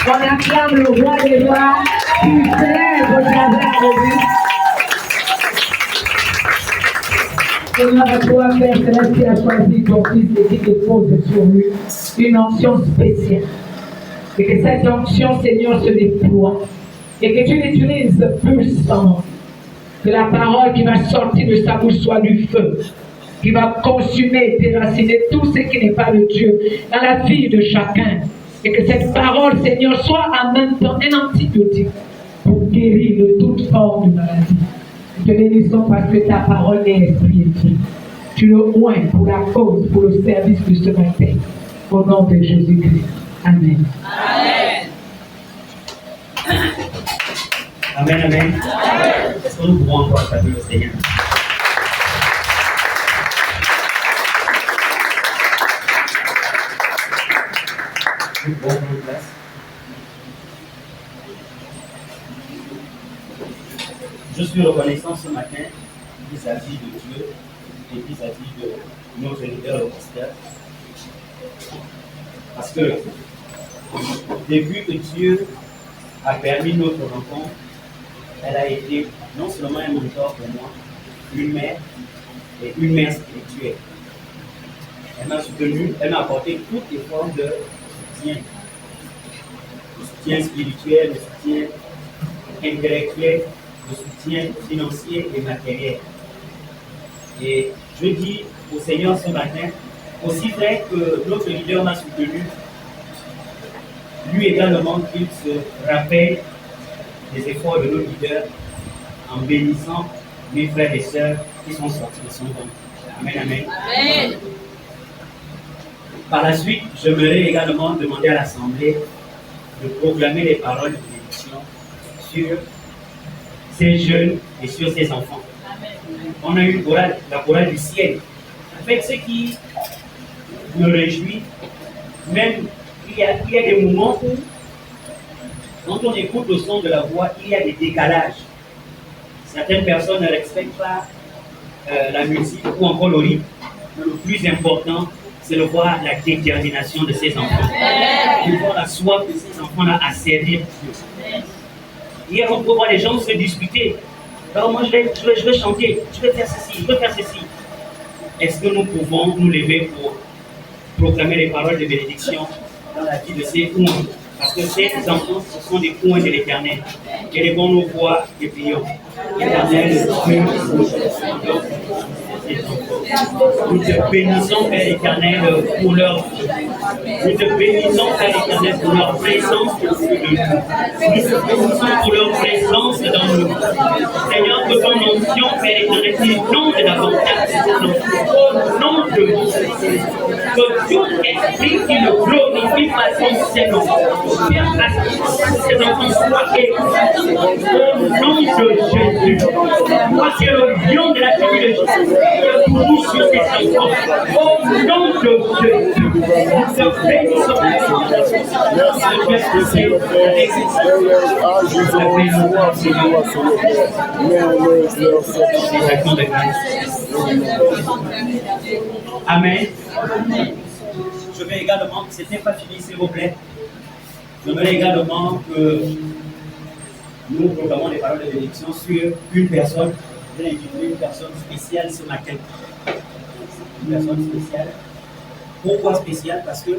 On acclame le roi des rois qui fait regarder à lui. Seigneur, toi, Père Céleste, qui a choisi ton fils et qui dépose sur lui une onction spéciale. Et que cette onction, Seigneur, se déploie. Et que tu l'utilises puissant. Que la parole qui va sortir de sa bouche soit du feu. Qui va consumer et déraciner tout ce qui n'est pas de Dieu dans la vie de chacun. Et que cette parole, Seigneur, soit en même temps un antibiotique pour guérir de toute forme de maladie. Nous te bénissons parce que ta parole est esprit et vie. Tu le oins pour la cause, pour le service de ce matin. Au nom de Jésus-Christ. Amen. Amen, amen. Est-ce que nous pouvons encore saluer le Seigneur? Nous pouvons prendre place. Je suis reconnaissant ce matin vis-à-vis de Dieu et vis-à-vis de notre leader, le pasteur. Parce que depuis que Dieu a permis notre rencontre, elle a été non seulement un mentor pour moi, une mère et une mère spirituelle. Elle m'a soutenu, elle m'a apporté toutes les formes de soutien. Le soutien spirituel, le soutien intellectuel, le soutien financier et matériel. Et je dis au Seigneur ce matin, aussi vrai que notre leader m'a soutenu, lui également qu'il se rappelle des efforts de nos leaders en bénissant mes frères et sœurs qui sont sortis de son don. Amen, amen. Amen. Par la suite, j'aimerais également demander à l'Assemblée de proclamer les paroles de bénédiction sur ces jeunes et sur ces enfants. Amen. On a eu la chorale du ciel. En fait, ce qui me réjouit, même il y a des moments où, quand on écoute le son de la voix, il y a des décalages. Certaines personnes ne respectent pas la musique ou encore le rythme. Le plus important, c'est de voir la détermination de ces enfants. De voir la soif de ces enfants-là à servir Dieu. Hier, on peut voir les gens se disputer. Alors moi, je vais chanter, je vais faire ceci, je vais faire ceci. Est-ce que nous pouvons nous lever pour proclamer les paroles de bénédiction dans la vie de ces ouvres? Parce que ces enfants, ce sont des points de l'Éternel. Élevons nos voix et prions. Éternel, Dieu, nous te bénissons, Père éternel, pour leur vie. Nous te bénissons, Père éternel, pour leur présence au milieu de nous. Nous te bénissons pour leur présence dans nous. Seigneur, que ton onction, Père éternel, inonde davantage au nom de Jésus. Que tout esprit qui ne glorifie pas ton Seigneur, Père, à ce que ces enfants soient aimés. Au nom de Jésus. Moi, c'est le lion de la tribu de Jésus. Nous sur ces enfants. Au nom de Jésus. Nous te bénissons. Amen. Je vais également, ce n'était pas fini s'il vous plaît. Je veux également que nous proclamons les paroles de bénédiction sur une personne. Je vais inviter une personne spéciale ce matin. Une personne spéciale. Pourquoi spéciale? Parce que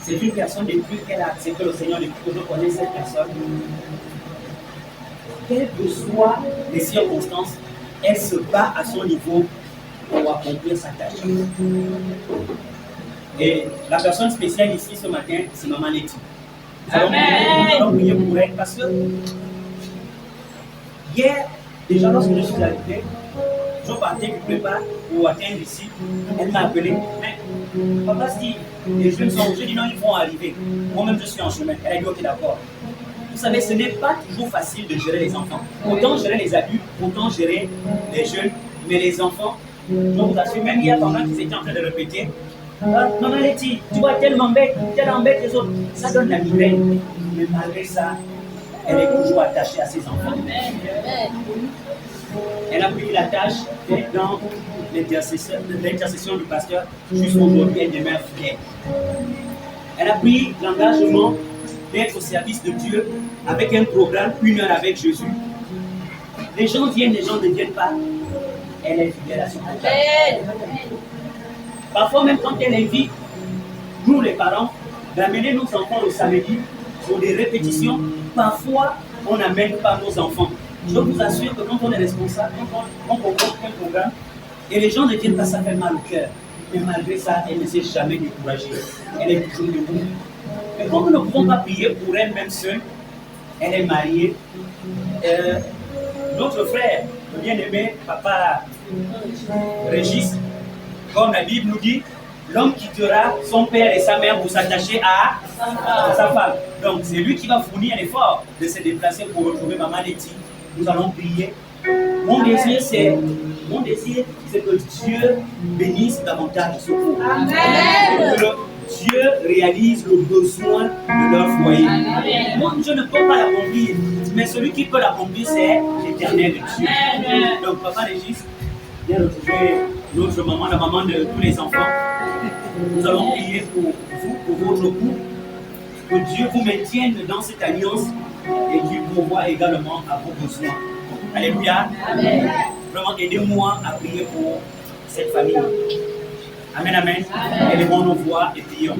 c'est une personne depuis qu'elle a accepté le Seigneur, depuis que je connais cette personne. Quelles que soient les circonstances, elle se bat à son niveau pour accomplir sa tâche. Et la personne spéciale ici ce matin, c'est Maman Letty. Nous allons prier pour elle parce que hier, déjà lorsque je suis arrivé, je partais quelque part pour atteindre ici. Elle m'a appelé. Mais papa dit, les jeunes sont. Je dis non, ils vont arriver. Moi-même, je suis en chemin. Elle a dit ok, d'accord. Vous savez, ce n'est pas toujours facile de gérer les enfants. Autant gérer les adultes, autant gérer les jeunes, mais les enfants, je vous assure, même hier, pendant qu'ils étaient en train de répéter, Maman Letty, tu vois, tel m'embête les autres. Ça donne la migraine. Mais malgré ça, elle est toujours attachée à ses enfants. Elle a pris la tâche d'être dans l'intercession du pasteur. Jusqu'aujourd'hui, elle demeure fidèle. Elle a pris l'engagement d'être au service de Dieu avec un programme 1 heure avec Jésus. Les gens viennent, les gens ne viennent pas. Elle est fidèle à son programme. Parfois même quand elle invite, nous les parents, d'amener nos enfants le samedi pour des répétitions, parfois on n'amène pas nos enfants. Je vous assure que quand on est responsable, quand on propose un programme, et les gens ne viennent pas, ça fait mal au cœur. Mais malgré ça, elle ne s'est jamais découragée. Elle est toujours debout. Mais comme nous ne pouvons pas prier pour elle même seule, elle est mariée. Notre frère, le bien-aimé, papa Régis, comme la Bible nous dit, l'homme quittera son père et sa mère pour s'attacher à sa femme. Donc c'est lui qui va fournir l'effort de se déplacer pour retrouver maman Letty. Nous allons prier. Mon désir, c'est que Dieu bénisse davantage ce couple. Que Dieu réalise le besoin de leur foyer. Amen. Moi, je ne peux pas l'accomplir, mais celui qui peut l'accomplir, c'est l'Éternel Dieu. Donc, papa Régis, viens retrouver notre maman, la maman de tous les enfants. Nous allons prier pour vous, pour votre couple, que Dieu vous maintienne dans cette alliance et Dieu pourvoie également à vos besoins. Alléluia. Amen. Vraiment, aidez-moi à prier pour cette famille. Amen, amen. Élevons nos voix et prions.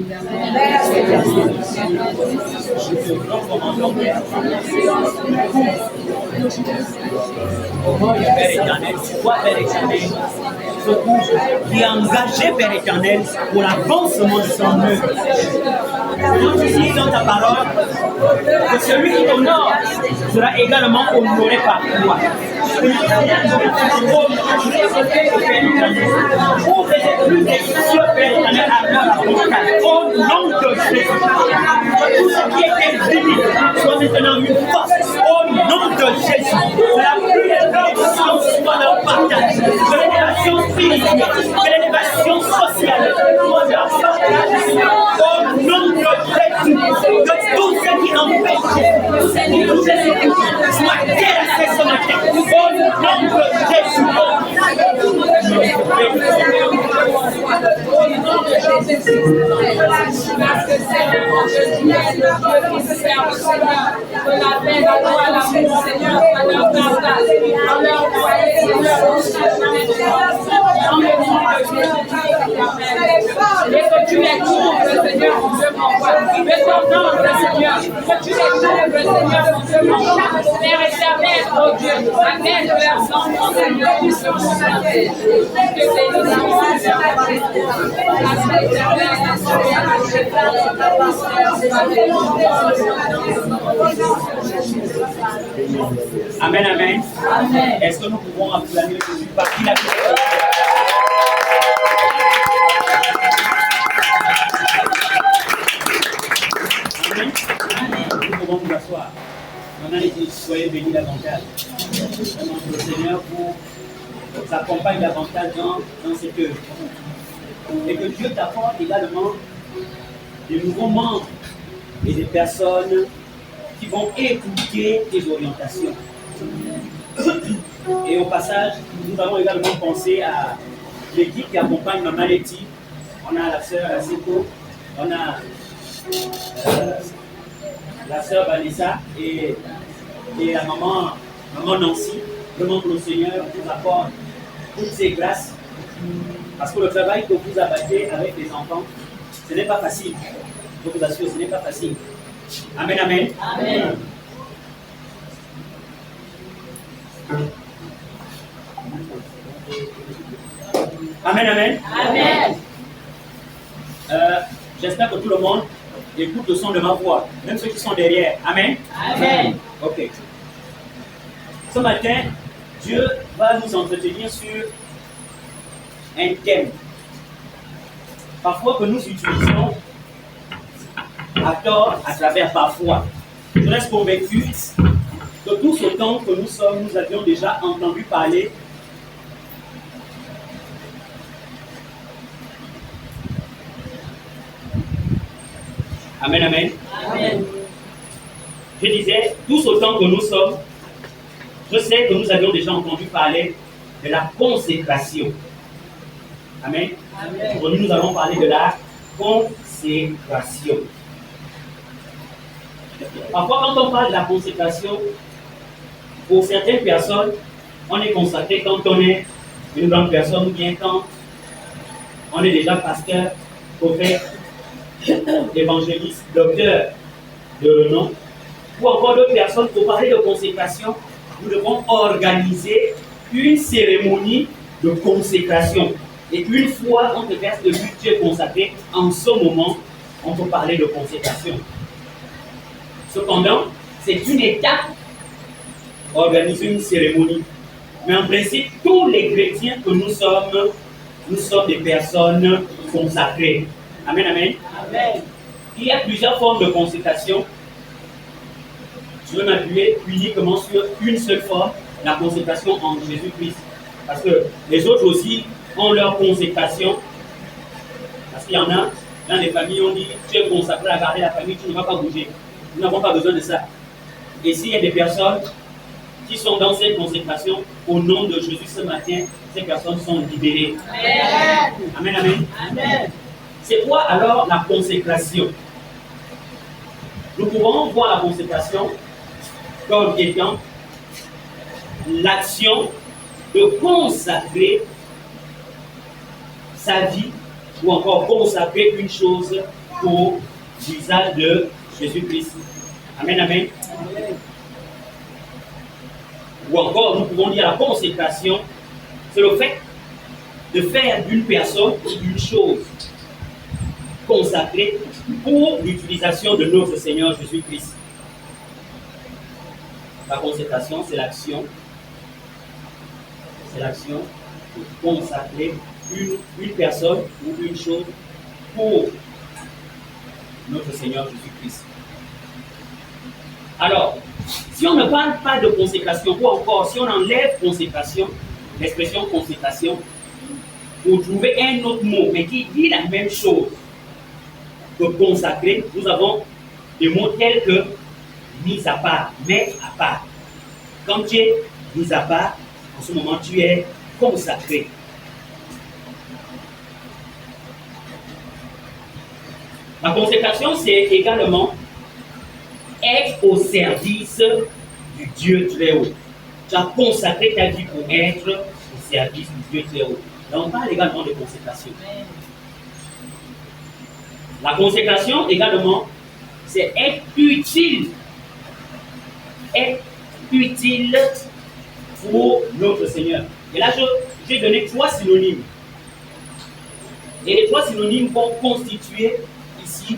Oh, Père éternel, tu vois, Père éternel, ce couple qui est engagé, Père éternel, pour l'avancement de son œuvre. Nous dis dans ta parole que celui qui t'honore sera également honoré par toi. Ouvre les plus des cieux, Père éternel, à leur contact. Au nom de Jésus, tout ce qui est infini soit maintenant une force. Au nom de Jésus, la plus d'élévation soit leur partage. Que l'élévation spirituelle, que l'élévation sociale soit leur partage. Au nom de Jésus, que tout ce qui empêche soit terrassé ce matin. Au nom de Jésus. Et que tu les couvres, Seigneur, mon Dieu, mon roi. Que ton nom, Seigneur, que tu les couvres, Seigneur, mon Dieu, mon roi. Père éternel, oh Dieu, amène leurs enfants, Seigneur, qui sont chantés. Que ces Amen, amen. Amen. Est-ce que nous pouvons acclamer Jésus par qui la Nous pouvons nous asseoir. Maman dit, soyez bénis davantage. Vraiment, que le Seigneur vous accompagne davantage dans cette œuvre. Et que Dieu t'apporte également des nouveaux membres et des personnes qui vont écouter tes orientations. Et au passage, nous allons également penser à l'équipe qui accompagne Maman Letty. On a la sœur Seko, on a la sœur Vanessa et la maman Nancy. Vraiment que le Seigneur vous apporte toutes ces grâces. Parce que le travail que vous abattez avec les enfants, ce n'est pas facile. Je vous assure, ce n'est pas facile. Amen, amen. Amen. Amen, amen. Amen. J'espère que tout le monde écoute le son de ma voix, même ceux qui sont derrière. Amen. Amen. Ok. Ce matin, Dieu va nous entretenir sur un thème. Parfois que nous utilisons à tort, à travers parfois. Je reste convaincu que tout ce temps que nous sommes, nous avions déjà entendu parler Amen, amen. Amen. Je disais, tout ce temps que nous sommes, je sais que nous avions déjà entendu parler de la consécration. Amen. Aujourd'hui, nous allons parler de la consécration. consécration. Parfois, quand on parle de la consécration, pour certaines personnes, on est consacré quand on est une grande personne ou bien quand on est déjà pasteur, prophète, évangéliste, docteur de renom. Ou encore d'autres personnes, pour parler de consécration, nous devons organiser une cérémonie de consécration. Et une fois on te verse le budget consacré, en ce moment, on peut parler de consécration. Cependant, c'est une étape, organiser une cérémonie. Mais en principe, tous les chrétiens que nous sommes des personnes consacrées. Amen, amen. Amen. Il y a plusieurs formes de consécration. Je veux m'appuyer uniquement sur une seule forme, la consécration en Jésus-Christ. Parce que les autres aussi ont leur consécration. Parce qu'il y en a, dans les familles, on dit tu es consacré à garder la famille, tu ne vas pas bouger. Nous n'avons pas besoin de ça. Et s'il y a des personnes qui sont dans cette consécration, au nom de Jésus ce matin, ces personnes sont libérées. Amen. Amen, amen. Amen. C'est quoi alors la consécration? Nous pouvons voir la consécration comme étant l'action de consacrer sa vie ou encore consacrer une chose pour l'usage de Jésus-Christ. Amen, amen. Amen. Ou encore, nous pouvons dire la consécration, c'est le fait de faire d'une personne ou d'une chose consacrée pour l'utilisation de notre Seigneur Jésus-Christ. La consécration, c'est l'action. C'est l'action de consacrer une personne ou une chose pour notre Seigneur Jésus-Christ. Alors, si on ne parle pas de consécration, ou encore si on enlève consécration, l'expression consécration, pour trouver un autre mot, mais qui dit la même chose que consacrer, nous avons des mots tels que mis à part, mettre à part. Quand tu es mis à part, en ce moment tu es consacré. La consécration, c'est également être au service du Dieu très haut. Tu as consacré ta vie pour être au service du Dieu très haut. Là, on parle également de consécration. La consécration également, c'est être utile. Être utile pour notre Seigneur. Et là, j'ai donné 3 synonymes. Et les 3 synonymes vont constituer ici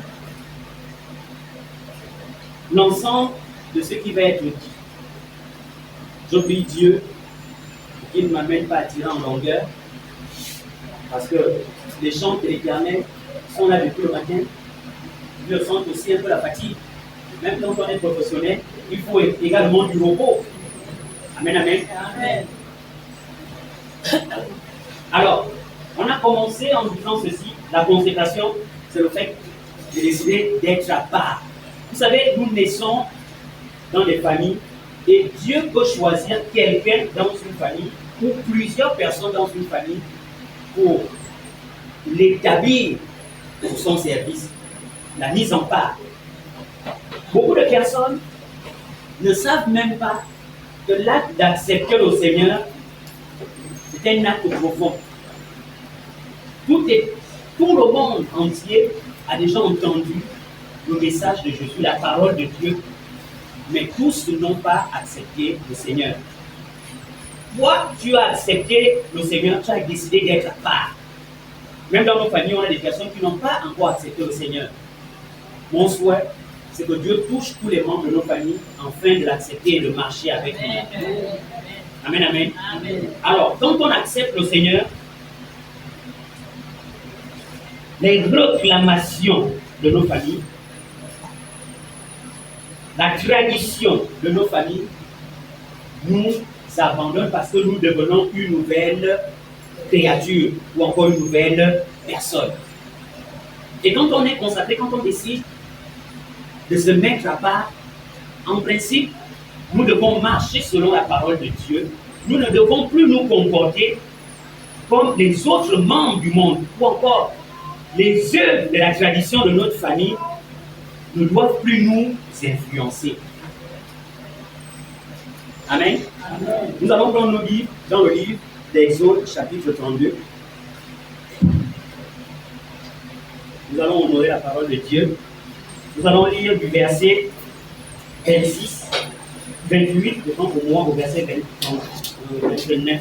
l'ensemble de ce qui va être dit. Je prie Dieu qu'il ne m'amène pas à tirer en longueur, parce que les chants de l'Éternel sont là depuis le matin. Ils ressentent aussi un peu la fatigue. Même quand on est professionnel, il faut également du repos. Amen, amen. Amen. Alors, on a commencé en disant ceci, la consécration, c'est le fait de décider d'être à part. Vous savez, nous naissons dans des familles et Dieu peut choisir quelqu'un dans une famille ou plusieurs personnes dans une famille pour l'établir pour son service, la mise en part. Beaucoup de personnes ne savent même pas que l'acte d'accepter le Seigneur, c'est un acte profond. Tout le monde entier a déjà entendu le message de Jésus, la parole de Dieu, mais tous n'ont pas accepté le Seigneur. Toi, tu as accepté le Seigneur, tu as décidé d'être à part. Même dans nos familles, on a des personnes qui n'ont pas encore accepté le Seigneur. Mon souhait, c'est que Dieu touche tous les membres de nos familles afin de l'accepter et de marcher avec nous. Amen, amen. Amen. Alors, quand on accepte le Seigneur, les réclamations de nos familles, la tradition de nos familles nous abandonne parce que nous devenons une nouvelle créature ou encore une nouvelle personne. Et quand on est consacré, quand on décide de se mettre à part, en principe, nous devons marcher selon la parole de Dieu. Nous ne devons plus nous comporter comme les autres membres du monde ou encore les œuvres de la tradition de notre famille ne doivent plus nous influencer. Amen. Amen. Nous allons prendre nos livres dans le livre d'Exode, chapitre 32. Nous allons honorer la parole de Dieu. Nous allons lire du verset 26, 28, je prends pour moi au verset 29. 28, 29.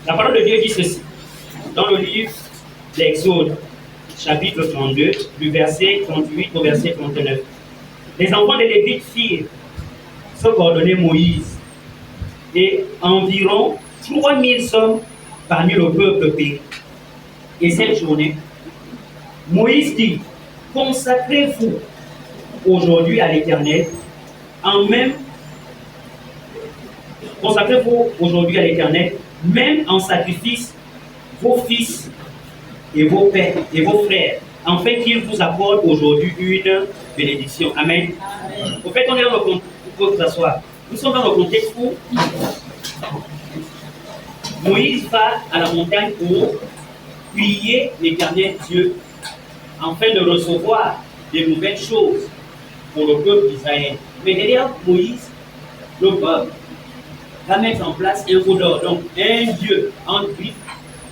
La parole de Dieu dit ceci, dans le livre d'Exode, chapitre 32, du verset 38 au verset 39. Les enfants de Lévite firent ce qu'ordonnait Moïse, et environ 3000 hommes parmi le peuple périt. Et cette journée, Moïse dit, consacrez-vous aujourd'hui à l'Éternel, consacrez-vous aujourd'hui à l'Éternel, même en sacrifice, vos fils et vos pères et vos frères, afin qu'il vous accorde aujourd'hui une bénédiction. Amen. Amen. Au fait, on est dans le contexte, il faut s'asseoir. Nous sommes dans le contexte où Moïse va à la montagne pour prier l'Éternel Dieu, afin de recevoir des nouvelles choses pour le peuple d'Israël. Mais derrière Moïse, le peuple va mettre en place un vaudor, donc un Dieu en lui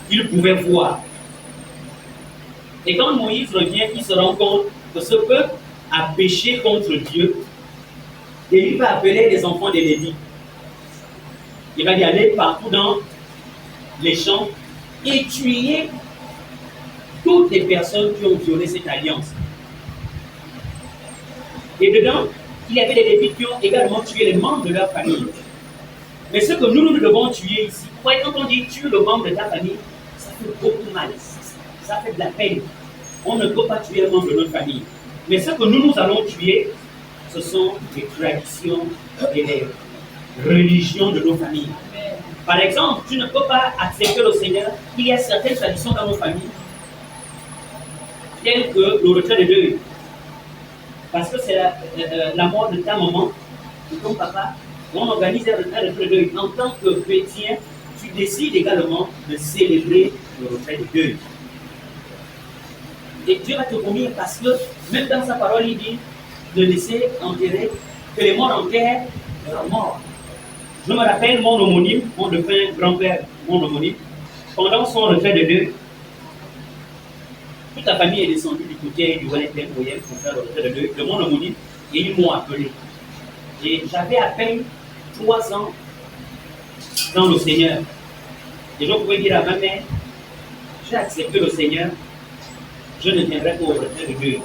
qu'il pouvait voir. Et quand Moïse revient, il se rend compte que ce peuple a péché contre Dieu et il va appeler les enfants de Lévi. Il va y aller partout dans les champs et tuer toutes les personnes qui ont violé cette alliance. Et dedans, il y avait des Lévites qui ont également tué les membres de leur famille. Mais ce que nous devons tuer ici, quand on dit tuer le membre de ta famille, ça fait beaucoup mal. Ça fait de la peine. On ne peut pas tuer un membre de notre famille. Mais ce que nous allons tuer, ce sont les traditions et les religions de nos familles. Par exemple, tu ne peux pas accepter le Seigneur. Il y a certaines traditions dans nos familles, telles que le retrait de deuil. Parce que c'est la mort de ta maman, de ton papa. On organise un retrait de deuil. En tant que chrétien, tu décides également de célébrer le retrait de deuil. Et Dieu va te punir parce que, même dans sa parole, il dit de laisser enterrer, que les morts enterrent leurs morts. Je me rappelle mon homonyme, mon défunt grand-père, mon homonyme, pendant son retrait de deuil, toute la famille est descendue du côté du Wellington Moyen pour faire le retrait de deuil de mon homonyme, et ils m'ont appelé. Et j'avais à peine 3 ans dans le Seigneur. Et je pouvais dire à ma mère, j'ai accepté le Seigneur, je ne viendrai pas au retrait de deuil.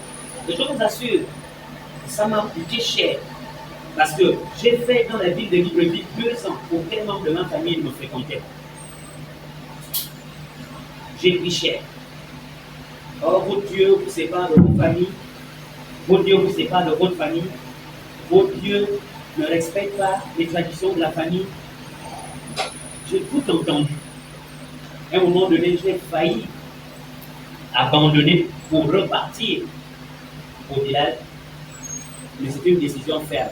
Et je vous assure, ça m'a coûté cher. Parce que j'ai fait dans la ville de Libreville 2 ans, aucun membre de ma famille ne me fréquentait. J'ai pris cher. Or, votre Dieu vous sépare de vos familles, votre Dieu vous sépare de votre famille, votre Dieu ne respecte pas les traditions de la famille. J'ai tout entendu. À un moment donné, j'ai failli abandonner pour repartir au village, mais c'était une décision ferme.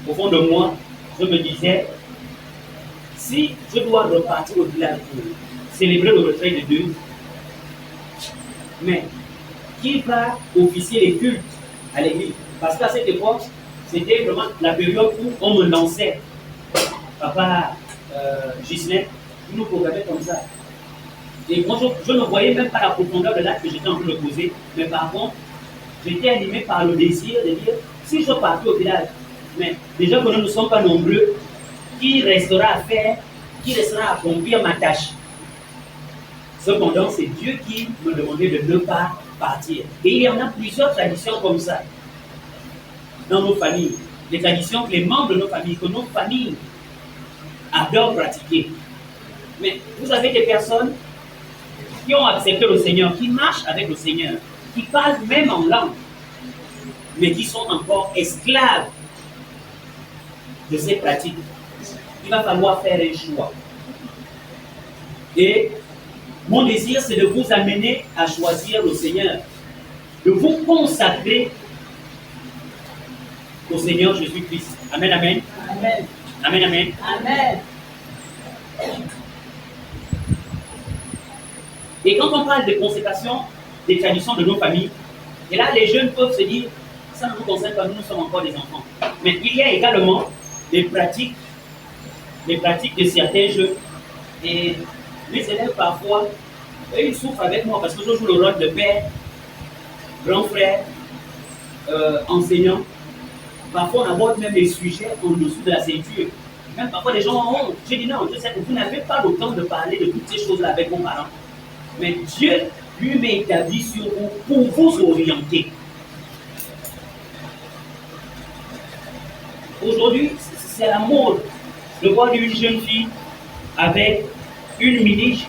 Au fond de moi, je me disais, si je dois repartir au village pour célébrer le retrait de Dieu, mais qui va officier les cultes à l'église? Parce qu'à cette époque, c'était vraiment la période où on me lançait. Papa Gisèle, il nous programmait comme ça. Et moi, je ne voyais même pas la profondeur de l'acte que j'étais en train de poser, mais par contre, j'étais animé par le désir de dire, si je partais au village, mais déjà que nous ne sommes pas nombreux, qui restera à faire, qui restera à accomplir ma tâche? Cependant, c'est Dieu qui me demandait de ne pas partir. Et il y en a plusieurs traditions comme ça dans nos familles. Des traditions que les membres de nos familles, que nos familles adorent pratiquer. Mais vous avez des personnes qui ont accepté le Seigneur, qui marchent avec le Seigneur, qui parlent même en langue, mais qui sont encore esclaves de ces pratiques. Il va falloir faire un choix. Et mon désir, c'est de vous amener à choisir le Seigneur, de vous consacrer au Seigneur Jésus-Christ. Amen, amen. Amen. Amen, amen. Amen. Et quand on parle de consécration des traditions de nos familles, et là, les jeunes peuvent se dire, ça ne nous concerne pas, nous sommes encore des enfants. Mais il y a également les pratiques de certains jeunes. Et les élèves, parfois, eux, ils souffrent avec moi parce que je joue le rôle de père, grand frère, enseignant. Parfois, on aborde même des sujets en dessous de la ceinture. Même parfois, les gens ont honte. J'ai dit non, je sais que vous n'avez pas le temps de parler de toutes ces choses-là avec vos parents. Mais Dieu lui m'est établi sur vous pour vous orienter. Aujourd'hui, c'est la mode de voir une jeune fille avec une mini,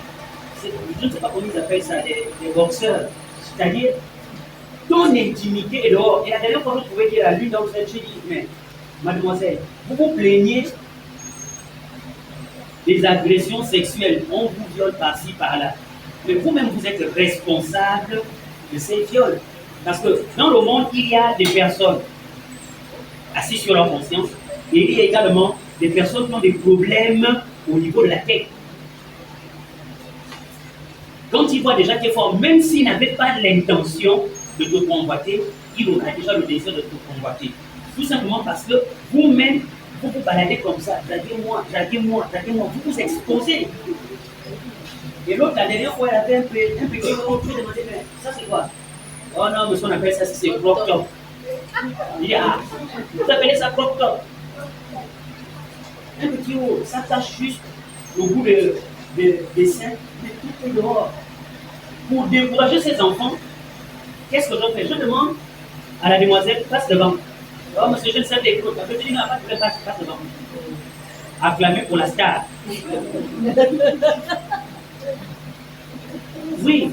je ne sais pas comment ils appellent ça, des boxeurs. C'est-à-dire, ton intimité est dehors. Et la dernière fois, je trouvais qu'il y a la lune dans le ciel, j'ai dit, mais mademoiselle, vous vous plaignez des agressions sexuelles, on vous viole par-ci, par-là. Mais vous-même, vous êtes responsable de ces viols. Parce que dans le monde, il y a des personnes assises sur leur conscience, et il y a également des personnes qui ont des problèmes au niveau de la tête. Quand ils voient déjà que fort, même s'ils n'avaient pas l'intention de te convoiter, il aura déjà le désir de te convoiter. Tout simplement parce que vous-même, vous vous baladez comme ça, draguez-moi, draguez-moi, draguez-moi, vous vous exposez. Et l'autre, la dernière fois, elle avait un petit gros, tu lui demandais, mais ça c'est quoi? Oh non, mais ce qu'on appelle ça, c'est crop top. Il dit, ah, vous appelez ça crop top? Un petit haut, ça tâche juste au bout des seins, mais tout est dehors. Pour décourager ces enfants, qu'est-ce que je fais? Je demande à la demoiselle, passe devant. Oh, monsieur, je ne sais pas écouter. Je dis, non, passe devant. Acclamé pour la star. Oui.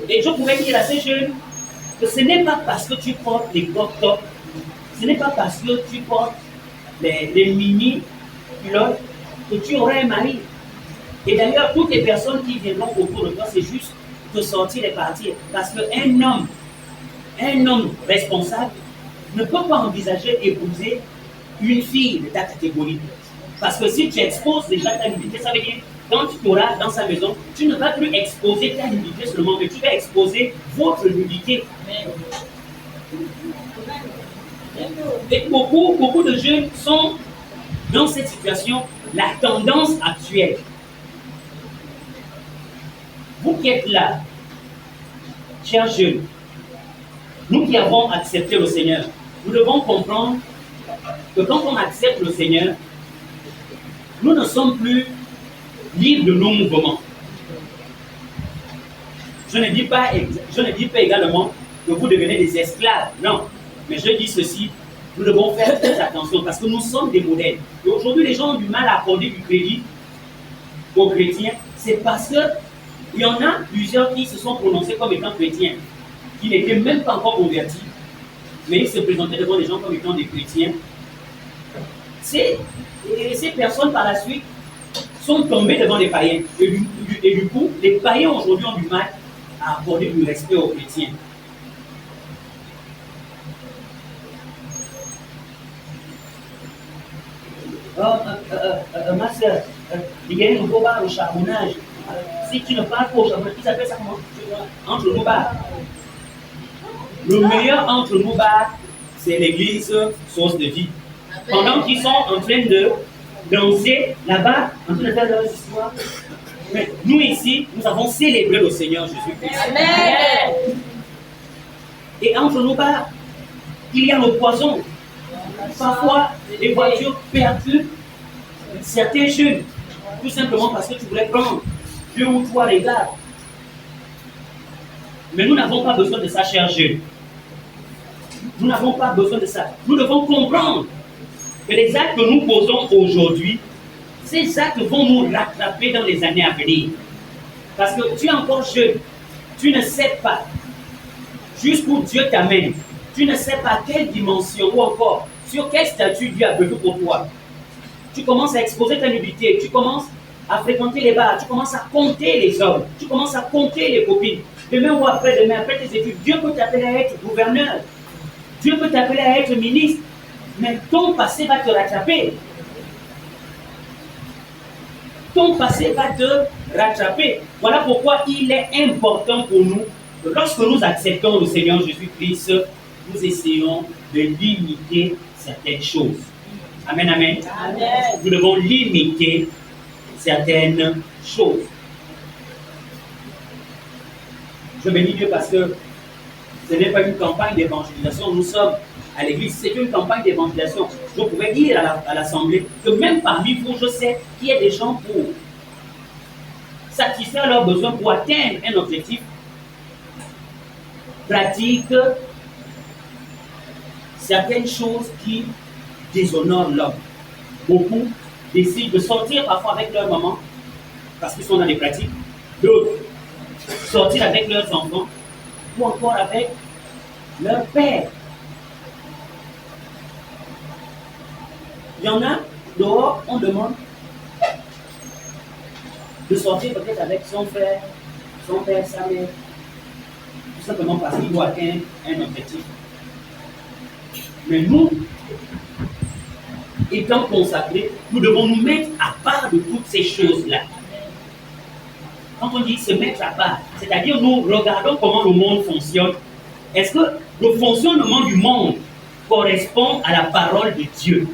Et je pourrais dire à ces jeunes que ce n'est pas parce que tu portes des crop tops, ce n'est pas parce que tu portes les mini culottes que tu auras un mari. Et d'ailleurs, toutes les personnes qui viendront autour de toi, c'est juste te sortir et partir. Parce qu'un homme responsable ne peut pas envisager d'épouser une fille de ta catégorie. Parce que si tu exposes déjà ta nudité, ça veut dire quand tu auras dans sa maison, tu ne vas plus exposer ta nudité seulement, mais tu vas exposer votre nudité. Et beaucoup de jeunes sont dans cette situation, la tendance actuelle. Vous qui êtes là, chers jeunes, nous qui avons accepté le Seigneur, nous devons comprendre que quand on accepte le Seigneur, nous ne sommes plus libres de nos mouvements. Je ne dis pas également que vous devenez des esclaves, non. Mais je dis ceci, nous devons faire très attention parce que nous sommes des modèles. Et aujourd'hui, les gens ont du mal à accorder du crédit aux chrétiens. C'est parce qu'il y en a plusieurs qui se sont prononcés comme étant chrétiens, qui n'étaient même pas encore convertis, mais ils se présentaient devant les gens comme étant des chrétiens. Ces personnes, par la suite, sont tombées devant les païens. Et du coup, les païens aujourd'hui ont du mal à accorder du respect aux chrétiens. Ma soeur, il y a un nouveau bar au charbonnage. Si tu ne parles pas au charbonnage, ils appellent ça comment? Entre nos bars. Le meilleur entre nos bars, c'est l'église Source de Vie. Pendant qu'ils sont en train de danser là-bas, en train de faire leur histoire, mais nous ici, nous avons célébré le Seigneur Jésus-Christ. Amen. Et entre nos bars, il y a le poison. Parfois, les voitures perturbent certains jeunes, tout simplement parce que tu voulais prendre 2 ou 3 regards. Mais nous n'avons pas besoin de ça, chers jeunes. Nous n'avons pas besoin de ça. Nous devons comprendre que les actes que nous posons aujourd'hui, ces actes vont nous rattraper dans les années à venir. Parce que tu es encore jeune, tu ne sais pas jusqu'où Dieu t'amène. Tu ne sais pas quelle dimension ou encore sur quel statut Dieu a prévu pour toi. Tu commences à exposer ta nudité, tu commences à fréquenter les bars, tu commences à compter les hommes, tu commences à compter les copines. Demain ou après-demain, après tes études, Dieu peut t'appeler à être gouverneur. Dieu peut t'appeler à être ministre. Mais ton passé va te rattraper. ton passé va te rattraper. Voilà pourquoi il est important pour nous, lorsque nous acceptons le Seigneur Jésus-Christ, nous essayons de limiter certaines choses. Amen, amen. Amen. Nous devons limiter certaines choses. Je bénis Dieu parce que ce n'est pas une campagne d'évangélisation. Nous sommes à l'église, c'est une campagne d'évangélisation. Je pouvais dire à l'assemblée que même parmi vous, je sais qu'il y a des gens pour satisfaire leurs besoins, pour atteindre un objectif, pratiquent certaines choses qui déshonorent l'homme. Beaucoup décident de sortir parfois avec leur maman parce qu'ils sont dans des pratiques. D'autres sortir avec leurs enfants ou encore avec leur père. Il y en a, dehors, on demande de sortir peut-être avec son frère, son père, sa mère, tout simplement parce qu'il doit atteindre un objectif. Mais nous, étant consacrés, nous devons nous mettre à part de toutes ces choses-là. Quand on dit se mettre à part, c'est-à-dire nous regardons comment le monde fonctionne. Est-ce que le fonctionnement du monde correspond à la parole de Dieu?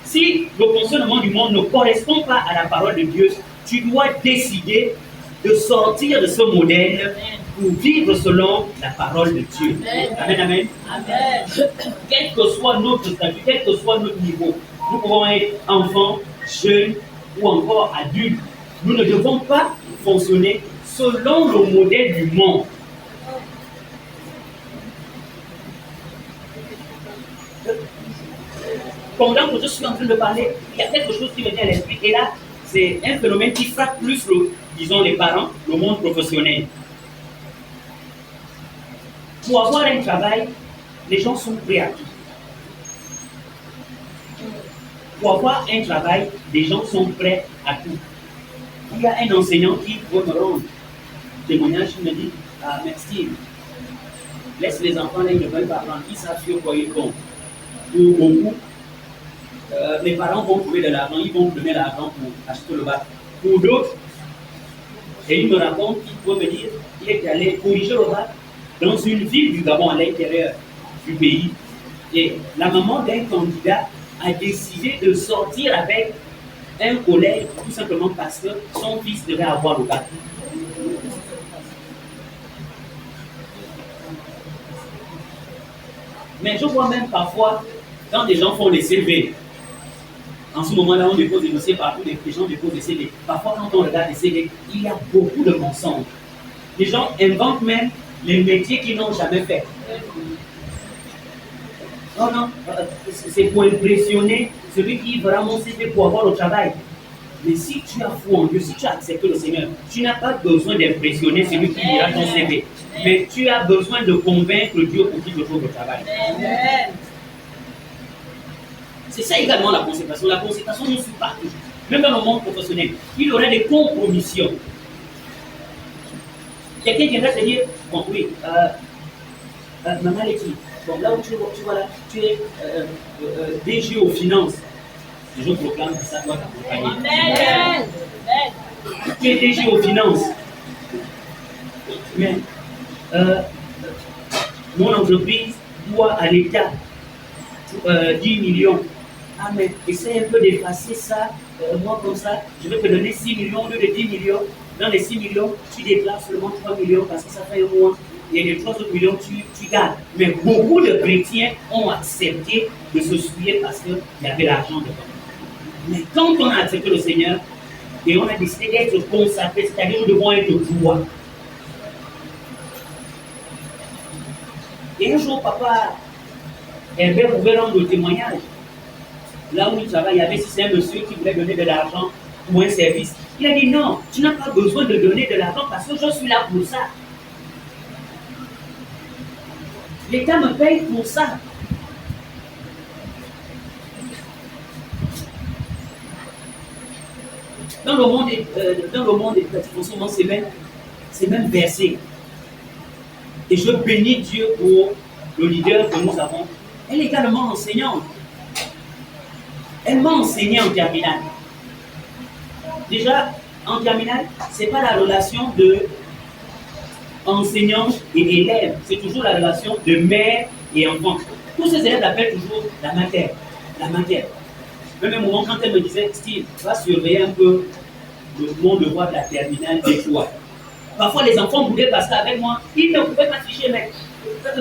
Si le fonctionnement du monde ne correspond pas à la parole de Dieu, tu dois décider de sortir de ce modèle pour vivre selon la parole de Dieu. Amen, amen. Amen. Quel que soit notre statut, quel que soit notre niveau, nous pouvons être enfants, jeunes ou encore adultes. Nous ne devons pas fonctionner selon le modèle du monde. Pendant que je suis en train de parler, il y a quelque chose qui me vient à l'esprit. Et là, c'est un phénomène qui frappe plus, disons, les parents, le monde professionnel. Pour avoir un travail, les gens sont prêts à tout. Pour avoir un travail, les gens sont prêts à tout. Il y a un enseignant qui veut me rendre témoignage, il me dit, ah, merci, laisse les enfants là, ils ne veulent pas apprendre, ils savent sur quoi ils comptent. Pour beaucoup, les parents vont trouver de l'argent, ils vont donner l'argent pour acheter le bac. Pour d'autres, et il me raconte qu'il peut me dire qu'il est allé corriger le bac dans une ville du Gabon à l'intérieur du pays. Et la maman d'un candidat a décidé de sortir avec un collègue tout simplement parce que son fils devait avoir le bac. Mais je vois même parfois, quand des gens font des CV, en ce moment-là, on dépose des dossiers partout, les gens déposent des CV. Parfois, quand on regarde les CV, il y a beaucoup de mensonges. Les gens inventent même les métiers qu'ils n'ont jamais fait. Non, non, c'est pour impressionner celui qui verra mon CV pour avoir le travail. Mais si tu as foi en Dieu, si tu as accepté le Seigneur, tu n'as pas besoin d'impressionner celui qui lira ton CV. Mais tu as besoin de convaincre Dieu pour qu'il te trouve le travail. C'est ça également la consécration. La consécration ne suit pas toujours. Même dans le monde professionnel, il y aurait des compromissions. Quelqu'un viendrait te dire, bon oui, maman Letty, bon là où tu vois là, tu es DG aux finances. Et je proclame que ça doit t'accompagner. Amen. Tu es DG aux finances. Mais mon entreprise doit à l'État 10 millions. Ah mais essaie un peu d'effacer ça, moi comme ça, je vais te donner 6 millions au lieu de 10 millions. Dans les 6 millions, tu déclares seulement 3 millions parce que ça fait un mois. Et les 3 autres millions, tu gardes. Mais beaucoup de chrétiens ont accepté de se souiller parce qu'il y avait l'argent dedans. Mais quand on a accepté le Seigneur et on a décidé d'être consacré, c'est-à-dire nous devons être droits. Et un jour, papa Herbert pouvait rendre le témoignage. Là où il travaille, il y avait un monsieur qui voulait donner de l'argent pour un service. Il a dit non, tu n'as pas besoin de donner de l'argent parce que je suis là pour ça. L'État me paye pour ça. Dans le monde des pratiques en ce moment, c'est même versé. Et je bénis Dieu pour le leader que nous avons. Elle est également enseignante. Elle m'a enseigné en terminale. Déjà, en terminale, ce n'est pas la relation de enseignant et élève, c'est toujours la relation de mère et enfant. Tous ces élèves l'appellent toujours la matière. La matière. Même à un moment, quand elle me disait, Steve, va surveiller un peu mon devoir de la terminale des fois. Parfois, les enfants voulaient passer avec moi, ils ne pouvaient pas tricher, mais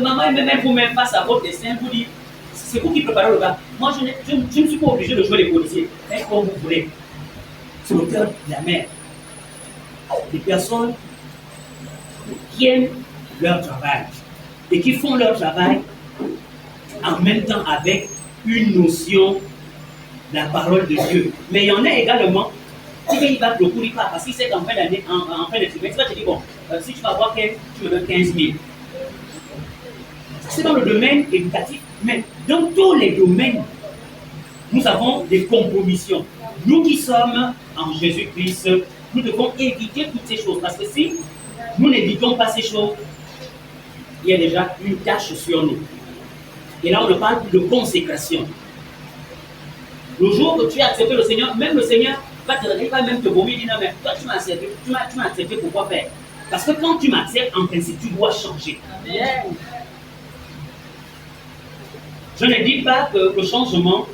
maman et même vous-même face à votre destin, vous dit, c'est vous qui préparez le gars. Moi, je ne suis pas obligé de jouer les policiers. Faites comme vous voulez. C'est le cœur de la mère. Des personnes qui aiment leur travail et qui font leur travail en même temps avec une notion de la parole de Dieu. Mais il y en a également qui il va beaucoup lui pas parce qu'il sait qu'en fin d'année, en fin de trimestre, il va te dire, bon, si tu vas avoir 15, tu me donnes 15 000. C'est dans le domaine éducatif, mais dans tous les domaines, nous avons des compromissions. Nous qui sommes en Jésus-Christ, nous devons éviter toutes ces choses parce que si nous n'évitons pas ces choses, il y a déjà une tâche sur nous. Et là, on ne parle plus de consécration. Le jour où tu as accepté le Seigneur, même le Seigneur va te regarder, il va même te vomir, dire non, mais toi, tu m'as accepté, pourquoi faire? Parce que quand tu m'acceptes, en principe, tu dois changer. Amen. Je ne dis pas que le changement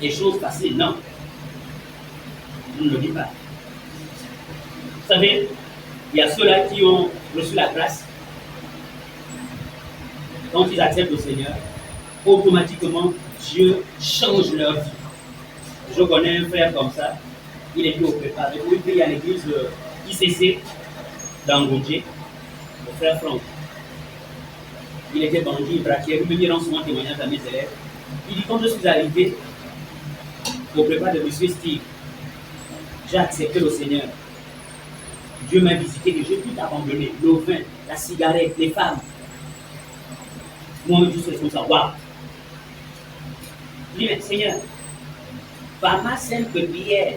est chose facile, non. Je ne le dis pas. Vous savez, il y a ceux-là qui ont reçu la grâce. Quand ils acceptent le Seigneur, automatiquement, Dieu change leur vie. Je connais un frère comme ça, il était au préparé, il prie à l'église ICC d'Angodje, le frère Franck. Il était bandit, il braquait, lui il rend souvent témoignage à mes élèves. Il dit, quand je suis arrivé au prépa de M. Steve, j'ai accepté le Seigneur. Dieu m'a visité et j'ai tout abandonné. Le vin, la cigarette, les femmes. Moi, je suis comme ça. Waouh! Il dit, mais Seigneur, par ma simple prière,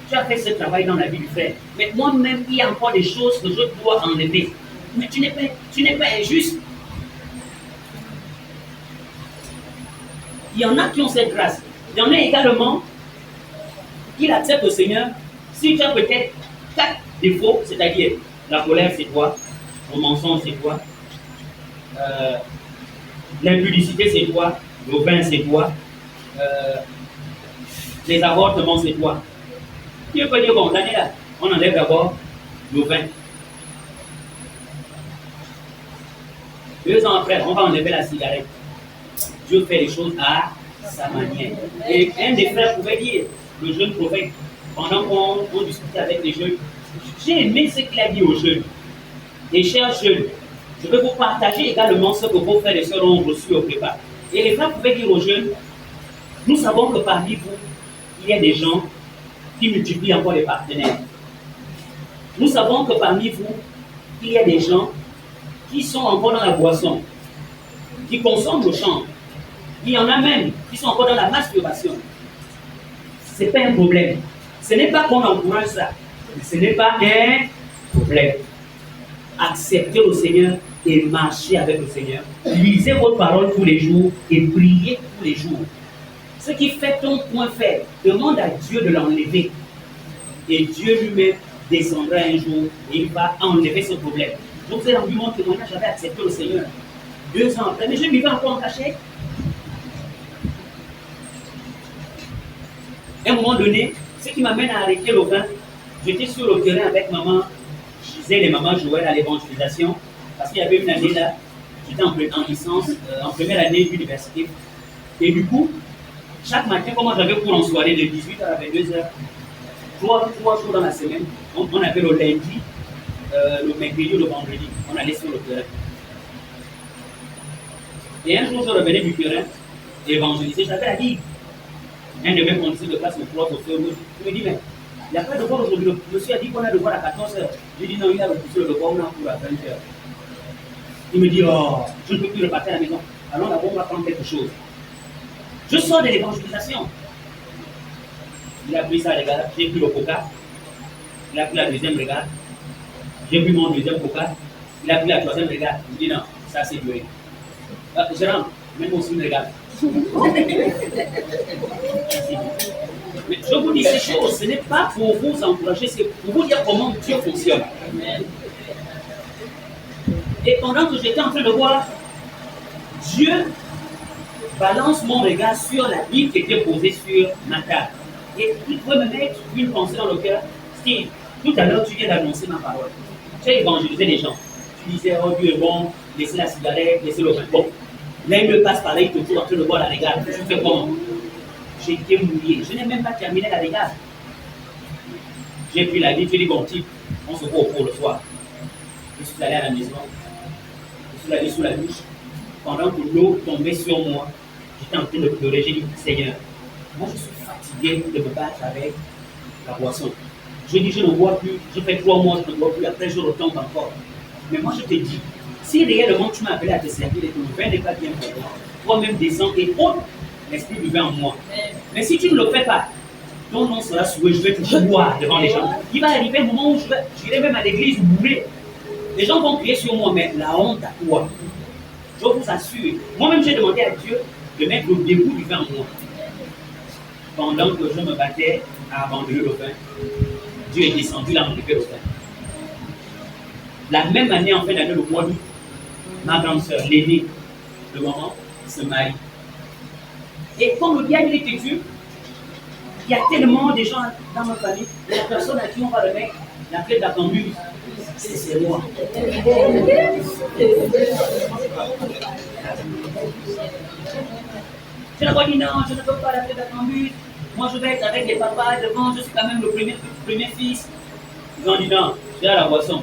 tu as fait ce travail dans la vie du frère. Mais moi-même, il y a encore des choses que je dois enlever. Mais tu n'es pas injuste. Il y en a qui ont cette grâce. Il y en a également qui acceptent le Seigneur. Si tu as peut-être 4 défauts, c'est-à-dire la colère, c'est toi, le mensonge, c'est toi, l'impudicité, c'est toi, le vin, c'est toi, les avortements, c'est toi. Dieu peut dire, bon, l'année là, on enlève d'abord le vin. 2 ans après, on va enlever la cigarette. Dieu fait les choses à sa manière. Et un des frères pouvait dire, le jeune prophète, pendant qu'on discutait avec les jeunes, j'ai aimé ce qu'il a dit aux jeunes. Les chers jeunes, je vais vous partager également ce que vos frères et sœurs ont reçu au prépa. Et les frères pouvaient dire aux jeunes, nous savons que parmi vous, il y a des gens qui multiplient encore les partenaires. Nous savons que parmi vous, il y a des gens qui sont encore dans la boisson, qui consomment le champ. Il y en a même qui sont encore dans la masturbation. Ce n'est pas un problème. Ce n'est pas qu'on encourage ça. Ce n'est pas un problème. Acceptez le Seigneur et marchez avec le Seigneur. Lisez votre parole tous les jours et priez tous les jours. Ce qui fait ton point faible, demande à Dieu de l'enlever. Et Dieu lui-même descendra un jour et il va enlever ce problème. Donc c'est rendu mon témoignage, j'avais accepté le Seigneur 2 ans après, mais je vivais encore en cachette. À un moment donné, ce qui m'amène à arrêter le vin, j'étais sur le terrain avec maman, je disais les mamans jouaient à l'évangélisation, parce qu'il y avait une année là, j'étais en licence, en première année d'université. Et du coup, chaque matin, comme j'avais cours en soirée de 18h à 22h, 3 jours dans la semaine, on avait le lundi, le mercredi ou le vendredi, on allait sur le terrain. Et un jour, je revenais du terrain, évangéliser, j'avais la Bible. Un de mes conditions de classe, le prof, il me dit, mais il n'y a pas de devoir aujourd'hui. Le monsieur a dit qu'on a devoir à 14h. Je lui dis, non, il a repoussé le devoir, on a cours à 20h. Il me dit, oh, je ne peux plus repartir à la maison. Alors d'abord, on va prendre quelque chose. Je sors de l'évangélisation. Il a pris ça, les gars, j'ai pris le coca. Il a pris la deuxième regard. J'ai pris mon deuxième coca. Il a pris la troisième regard. Il me dit, non, ça c'est duré. Je rentre, même aussi me regarde. Mais je vous dis, dis ces choses, ce n'est pas pour vous encourager, c'est pour vous dire comment Dieu fonctionne. Et pendant que j'étais en train de voir, Dieu balance mon regard sur la Bible qui était posée sur ma table. Et il pouvait me mettre une pensée dans le cœur. Steve, tout à l'heure, tu viens d'annoncer ma parole. Tu as évangélisé les gens. Tu disais, oh Dieu est bon, laissez la cigarette, laissez le vin. Bon, l'un me passe par là, il te trouve en train de voir la regarde. Tu fais comment? J'ai été mouillé. Je n'ai même pas terminé la regarde. J'ai pris la Bible, j'ai dit, bon, type, on se voit au cours le soir. Je suis allé à la maison. Je suis allé sous la douche. Pendant que l'eau tombait sur moi, j'étais en train de pleurer. J'ai dit, Seigneur, moi je suis fatigué de me battre avec la boisson. Je dis, je ne bois plus. Je fais 3 mois, je ne bois plus. Après, je retombe encore. Mais moi, je te dis, si réellement tu m'as appelé à te servir et que le vin n'est pas bien pour toi, toi-même descends et ôte l'esprit du vin en moi. Mais si tu ne le fais pas, ton nom sera souillé, je vais te boire devant les gens. Il va arriver un moment où j'irai même à l'église bourré. Les gens vont crier sur moi, mais la honte à toi. Je vous assure, moi-même j'ai demandé à Dieu de mettre le dégoût du vin en moi. Pendant que je me battais à abandonner le vin, Dieu est descendu, il a enlevé le vin. La même année, en fin d'année, le mois d'août, ma grande soeur, l'aînée, le moment, se marie. Et comme le bien il est têtu, il y a tellement de gens dans ma famille, la personne à qui on va remettre la clé de la cambuse, c'est moi. Je leur ai dit non, je ne veux pas la clé de la cambuse. Moi, je vais être avec les papas devant, je suis quand même le premier fils. Ils ont dit non, j'ai à la boisson.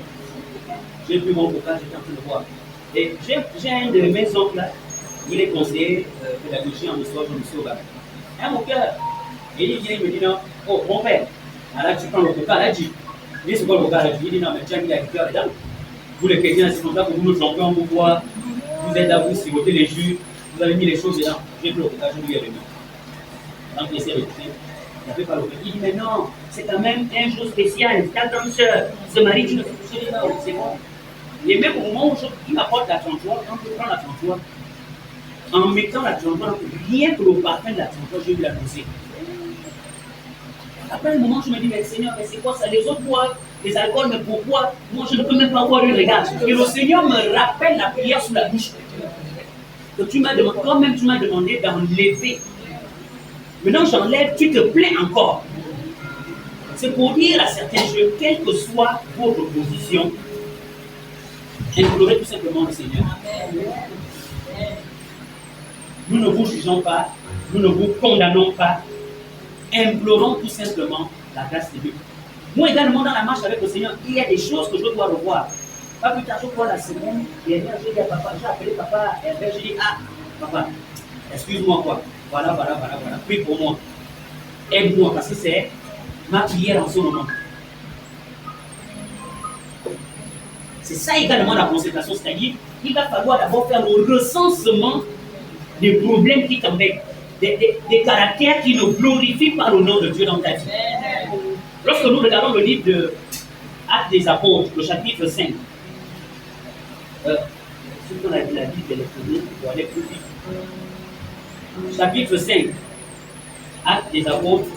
J'ai pris mon coca, j'étais en train de boire. Et j'ai un de mes oncles là, il est conseiller pédagogique en histoire, je me suis au bac. Un mon cœur, il vient, il me dit non, oh mon père, là tu prends le coca, là dit. Il dit c'est quoi le coca, là il dit non, mais tu as mis la liqueur dedans. Vous les chrétiens, c'est comme ça que vous nous champions, vous boire, vous êtes là, vous sirotez les jus, vous avez mis les choses dedans. J'ai pris le coca, je lui ai remis. Donc il essaie de toucher. Il n'avait pas le coca. Il dit mais non, c'est quand même un jour spécial. Ta grande soeur se marie, tu ne peux toucher les mains, c'est bon. Et même au moment où il m'apporte la trottoir, quand je prends la trottoir, en mettant la trottoir, rien que le parfum de la trottoir, je vais lui annoncer. Après un moment, je me dis, mais Seigneur, mais c'est quoi ça? Les autres boivent des alcools, mais pourquoi? Moi, je ne peux même pas voir une regard. Et le Seigneur me rappelle la prière sous la bouche. Que tu m'as demandé, toi-même, tu m'as demandé d'enlever. Maintenant, j'enlève, tu te plains encore. C'est pour dire à certains jeunes, quelle que soit votre position, implorez tout simplement le Seigneur. Nous ne vous jugeons pas, nous ne vous condamnons pas, implorons tout simplement la grâce de Dieu. Moi également dans la marche avec le Seigneur, il y a des choses que je dois revoir. Pas plus tard, je crois la semaine dernière, j'ai dit à papa, j'ai appelé papa Herbert, j'ai dit, ah, papa, excuse-moi quoi, voilà, prie pour moi, aide-moi, parce que c'est ma prière en ce moment. C'est ça également la consécration, c'est-à-dire qu'il va falloir d'abord faire le recensement des problèmes qui t'embêtent, des caractères qui ne glorifient pas le nom de Dieu dans ta vie. Lorsque nous regardons le livre de Actes des Apôtres, le chapitre 5, ce qu'on a dit la Bible électronique, pour aller plus vite. Chapitre 5, Actes des Apôtres,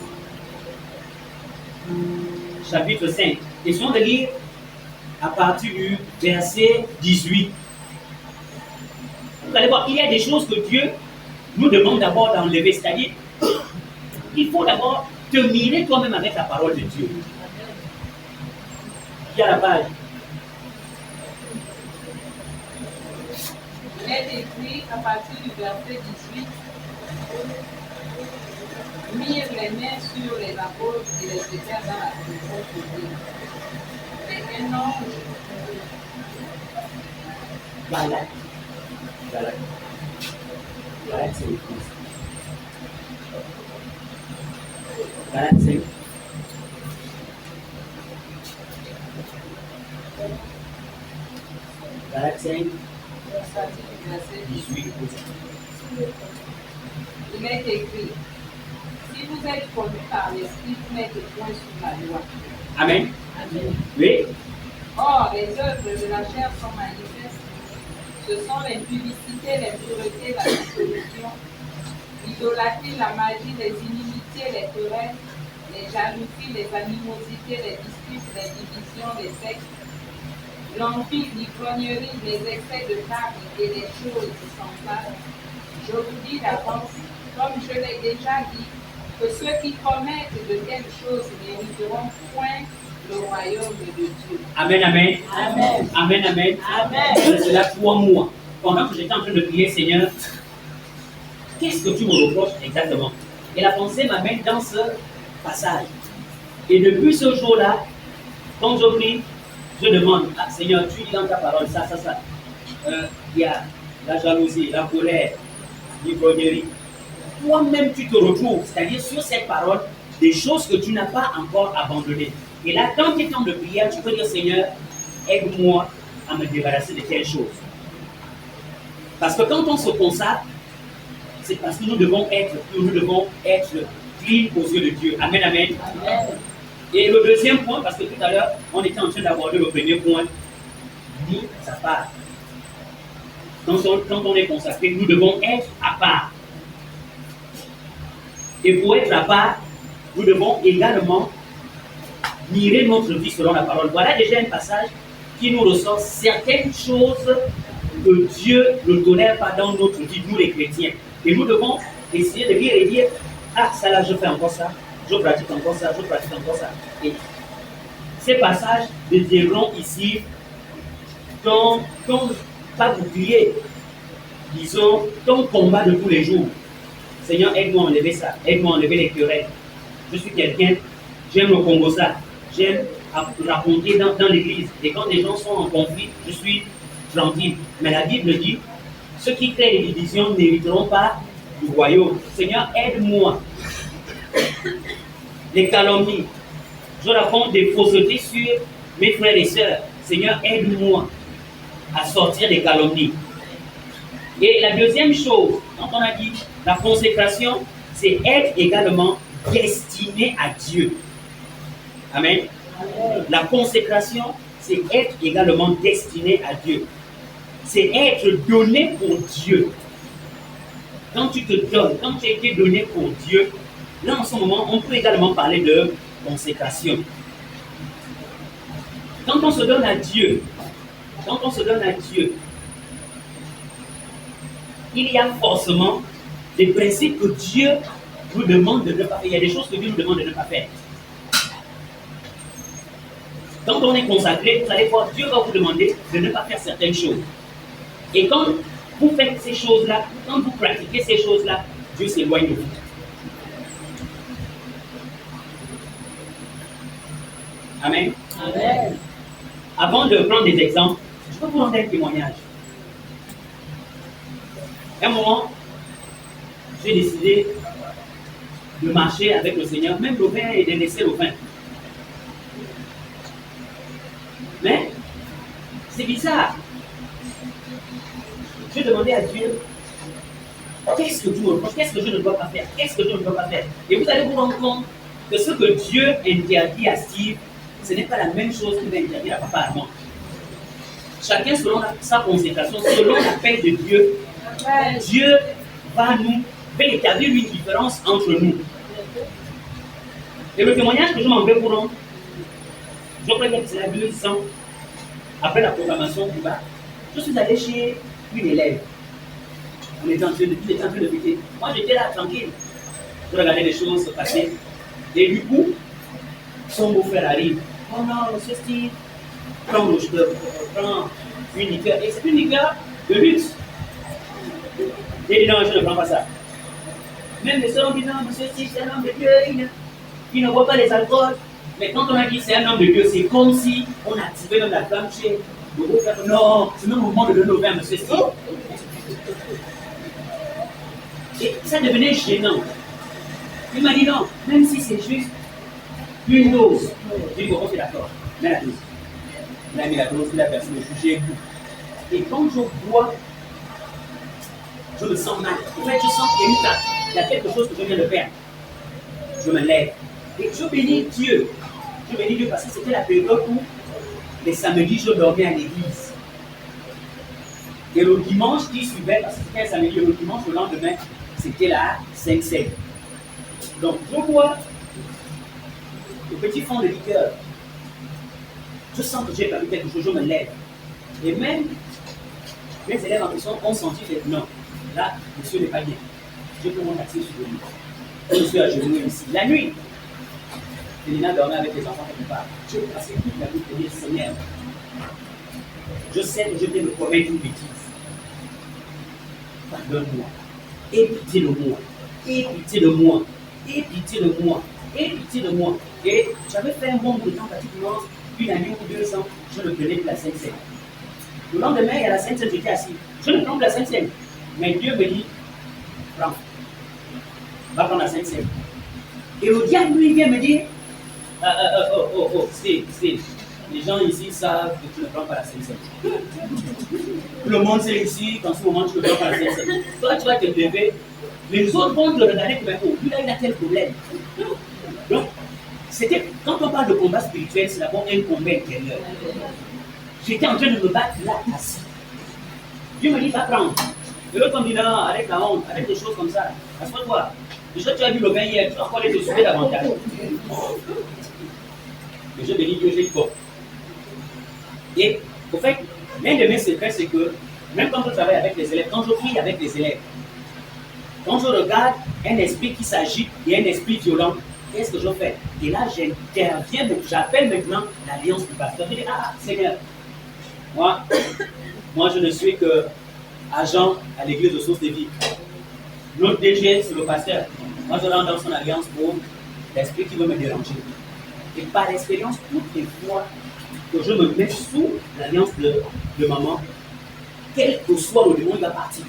chapitre 5. Question de lire à partir du verset 18. Vous allez voir, il y a des choses que Dieu nous demande d'abord d'enlever, c'est-à-dire, il faut d'abord te mirer toi-même avec la parole de Dieu. Qui a la page? Il est écrit à partir du verset 18, mirent les mains sur les apôtres et les jetèrent dans la prison pour dire. Et un ange. Galate 5. Galate 5, 18. Il est écrit, si vous êtes conduits par l'esprit, vous n'êtes point sous la loi. Amen. Amen. Oui. Or, les œuvres de la chair sont manifestes. Ce sont l'impudicité, l'impureté, la dissolution, l'idolâtrie, la magie, les inimités, les querelles, les jalousies, les animosités, les disputes, les divisions, les sectes, l'envie, l'ivrognerie, les excès de carne et les choses semblables. Je vous dis d'avance, comme je l'ai déjà dit, que ceux qui commettent de telles choses n'hériteront point le royaume de Dieu. Amen, amen. Amen. Amen, amen. Amen. C'est cela 3 mois. Pendant que j'étais en train de prier, Seigneur, qu'est-ce que tu me reproches exactement? Et la pensée m'amène dans ce passage. Et depuis ce jour-là, quand je prie, je demande, ah, Seigneur, tu dis dans ta parole ça. Il y a la jalousie, la colère, l'ivrognerie. Toi-même, tu te retrouves, c'est-à-dire sur cette parole, des choses que tu n'as pas encore abandonnées. Et là, quand tu es temps de prière, tu peux dire, Seigneur, aide-moi à me débarrasser de telles choses. Parce que quand on se consacre, c'est parce que nous devons être clean aux yeux de Dieu. Amen, amen. Amen. Et le deuxième point, parce que tout à l'heure, on était en train d'aborder le premier point, mis à part. Quand on est consacré, nous devons être à part. Et pour être à part, nous devons également mirer notre vie selon la parole. Voilà déjà un passage qui nous ressort certaines choses que Dieu ne tolère pas dans notre vie, nous les chrétiens. Et nous devons essayer de lire et dire, ah, ça là, je fais encore ça, je pratique encore ça, je pratique encore ça. Et ces passages deviendront ici ton pas bouclier, disons, ton combat de tous les jours. Seigneur, aide-moi à enlever ça, aide-moi à enlever les querelles. Je suis quelqu'un, j'aime le Congo ça, j'aime raconter dans l'église. Et quand les gens sont en conflit, je suis tranquille. Mais la Bible dit, ceux qui créent les divisions n'hériteront pas du royaume. Seigneur, aide-moi. Les calomnies, je raconte des faussetés sur mes frères et sœurs. Seigneur, aide-moi à sortir des calomnies. Et la deuxième chose, quand on a dit la consécration, c'est être également destiné à Dieu. Amen. La consécration, c'est être également destiné à Dieu. C'est être donné pour Dieu. Quand tu te donnes, quand tu as été donné pour Dieu, là en ce moment, on peut également parler de consécration. Quand on se donne à Dieu, il y a forcément des principes que Dieu nous demande de ne pas faire. Il y a des choses que Dieu nous demande de ne pas faire. Quand on est consacré, vous allez voir, Dieu va vous demander de ne pas faire certaines choses. Et quand vous faites ces choses-là, quand vous pratiquez ces choses-là, Dieu s'éloigne de vous. Amen. Amen. Avant de prendre des exemples, je peux vous rendre un témoignage. À un moment, j'ai décidé de marcher avec le Seigneur, même le vin et de laisser le vin. Mais c'est bizarre. Je demandais à Dieu, qu'est-ce que tu me reproches? Qu'est-ce que je ne dois pas faire? Qu'est-ce que je ne dois pas faire? Et vous allez vous rendre compte que ce que Dieu interdit à Steve, ce n'est pas la même chose qu'il va interdire à papa à moi. Chacun selon sa consécration, selon l'appel de Dieu, Dieu va établir une différence entre nous. Et le témoignage que je m'en vais pour rendre, je crois que c'est la 200, après la proclamation du bas, je suis allé chez une élève. On était en train de fêter. Moi j'étais là tranquille. Je regardais les choses se passer. Et du coup, son beau-frère arrive. Oh non, monsieur Steve, prends une liqueur. Et c'est une liqueur de luxe. J'ai dit non, je ne prends pas ça. Même les sœurs ont dit non, monsieur Steve, c'est un homme de Dieu, il ne voit pas les alcools. Mais quand on a dit c'est un homme de Dieu, c'est comme si on activait même la flamme chez le beau-frère. Non, c'est même au moment de donner au vin à monsieur Steve. Et ça devenait gênant. Il m'a dit non, même si c'est juste une dose. J'ai dit bon, ok, d'accord, mets la dose. Il a mis la dose, il a versé le jugé. Et quand je bois, je me sens mal. En fait, je sens qu'il y a une tâche. Il y a quelque chose que je viens de faire. Je me lève. Et je bénis Dieu. Je bénis Dieu parce que c'était la période où les samedis, je dormais à l'église. Et le dimanche qui suivait, parce que c'était un samedi, le dimanche, le lendemain, c'était la Sainte-Seine. Donc, je bois. au petit fond de cœur, je sens que j'ai perdu quelque chose, je me lève. Et même mes élèves en question ont senti que non, là, monsieur n'est pas bien. Je peux mon accès sur le lit. Je suis agenouillé ici. La nuit, Félina dormait avec les enfants quelque part. J'ai passé toute la nuit pour dire Seigneur, je sais que je vais me commettre une bêtise. Pardonne-moi. Aie pitié de moi. Aie pitié de moi. Aie pitié de moi. Aie pitié de moi. Et j'avais fait un bon bout de temps, pratiquement une année ou 2 ans, je ne prenais plus la Sainte-Seine. Le lendemain, il y a la Sainte-Seine, j'étais assis. Je ne prends plus la Sainte-Seine. Mais Dieu me dit, prends. Va prendre la Sainte-Seine. Et le diable, lui, vient me dire, Steve, les gens ici savent que tu ne prends pas la Sainte-Seine. Tout le monde sait ici qu'en ce moment, tu ne prends pas la Sainte-Seine. Toi, tu vas te lever. Les autres vont te regarder comme lui, là, il a tel problème. Donc, c'était, quand on parle de combat spirituel, c'est d'abord un combat intérieur. J'étais en train de me battre là, assis. Dieu me dit, va prendre. Et l'autre me dit, non, arrête la honte, arrête des choses comme ça. Assois-toi. Déjà, tu as vu le vin hier, tu vas encore aller te soulever davantage. Mais je bénis Dieu, j'ai dit bon. Et, au fait, l'un de mes secrets, c'est que, même quand je travaille avec les élèves, quand je prie avec les élèves, quand je regarde un esprit qui s'agite et un esprit violent, qu'est-ce que je fais? Et là, j'interviens, j'appelle maintenant l'alliance du pasteur. Je dis, ah, Seigneur, moi, je ne suis que agent à l'église de Source de Vie. Notre DG, c'est le pasteur. Moi, je rentre dans son alliance pour l'esprit qui veut me déranger. Et par expérience, toutes les fois que je me mets sous l'alliance de maman, quel que soit le démon, il va partir.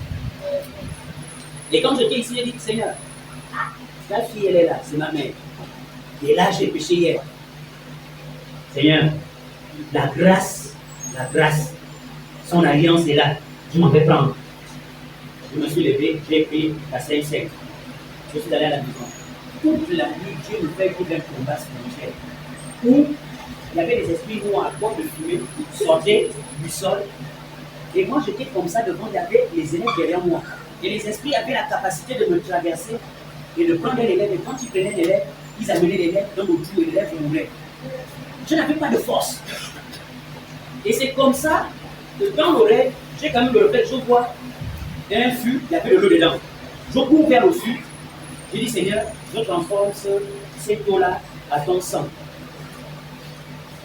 Et quand j'étais ici, j'ai dit, Seigneur, ta fille, elle est là, c'est ma mère. Et là, j'ai péché hier. Seigneur, la grâce, son alliance est là. Je m'en vais prendre. Je me suis levé, j'ai pris la Sainte-Seine. Je suis allé à la maison. Toute la nuit, Dieu me fait vivre un combat spirituel. Où il y avait des esprits noirs, comme de fumée, sortaient du sol. Et moi, j'étais comme ça devant, il y avait les élèves derrière moi. Et les esprits avaient la capacité de me traverser et de prendre l'élève. Et quand ils prenaient l'élève, ils amenaient l'élève dans le trou et l'élève mourrait. Je n'avais pas de force. Et c'est comme ça que dans l'oreille, j'ai quand même le réflexe, je vois un fût, il y avait de l'eau dedans. Je cours vers le fût. J'ai dit, Seigneur, je transforme cette eau-là à ton sang.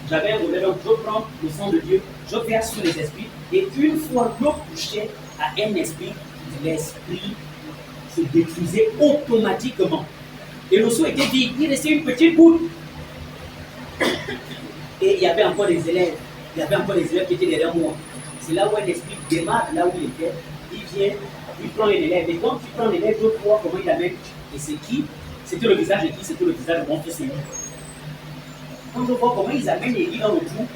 J'avais un relais, donc je prends le sang de Dieu, je verse sur les esprits, et une fois l'eau touchait à un esprit, l'esprit se détruisait automatiquement. Et le seau était vide, il restait une petite goutte. Et il y avait encore des élèves, qui étaient derrière moi. C'est là où un esprit démarre, là où il était, il vient, il prend un élève. Et quand il prend l'élève, je vois comment il amène. Et c'est qui? C'était le visage de qui? C'était le visage de mon fils Élie. Quand je vois comment ils amènent Élie dans le trou,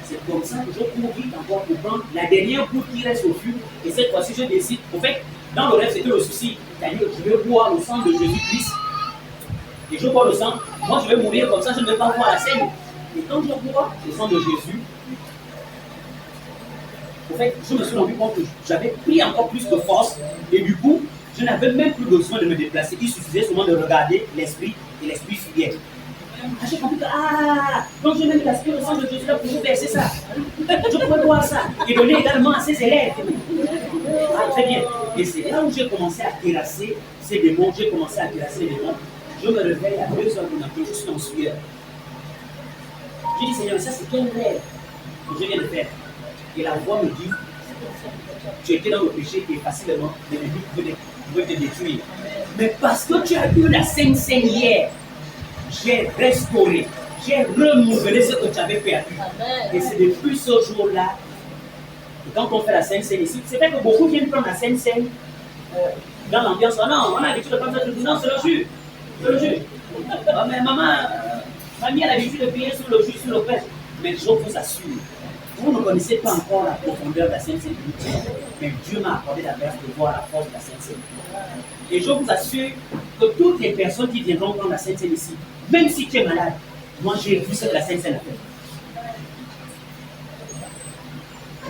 c'est comme ça que je cours vite encore pour prendre la dernière goutte qui reste au fût. Et cette fois-ci, je décide. En fait, dans le rêve, c'était le souci. C'est-à-dire, je vais boire le sang de Jésus-Christ. Et je bois le sang. Moi, je vais mourir comme ça, je ne vais pas voir la scène. Et quand je bois le sang de Jésus, en fait, je me suis rendu compte que j'avais pris encore plus de force. Et du coup, je n'avais même plus besoin de me déplacer. Il suffisait seulement de regarder l'esprit et l'esprit fuyait. J'ai compris que, donc je vais m'aspirer le sang de Jésus là pour vous verser ça. Je pourrais boire ça et donner également à ses élèves. Ah, très bien. Et c'est là où j'ai commencé à terrasser ces démons. Je me réveille à 2 heures du matin, je suis en sueur. J'ai dit, Seigneur, ça c'est quel rêve que je viens de faire? Et la voix me dit, tu étais dans le péché et facilement, l'ennemi pouvait te détruire. Mais parce que tu as eu la Sainte-Seine hier, j'ai restauré, j'ai renouvelé ce que tu avais perdu. Et c'est depuis ce jour-là, quand on fait la Sainte-Seine ici, c'est vrai que beaucoup viennent prendre la Sainte-Seine dans l'ambiance. Oh non, on a l'habitude de prendre ça, je dis non, c'est le jus. C'est le jus. Oh, mais maman, mamie a l'habitude de prier sur le jus, sur le pêche. Mais je vous assure, vous ne connaissez pas encore la profondeur de la Sainte-Seine. Mais Dieu m'a accordé la grâce de voir la force de la Sainte-Seine. Et je vous assure que toutes les personnes qui viendront prendre la Sainte-Seine ici, même si tu es malade, moi j'ai vu ce que la Sainte-Seine a fait.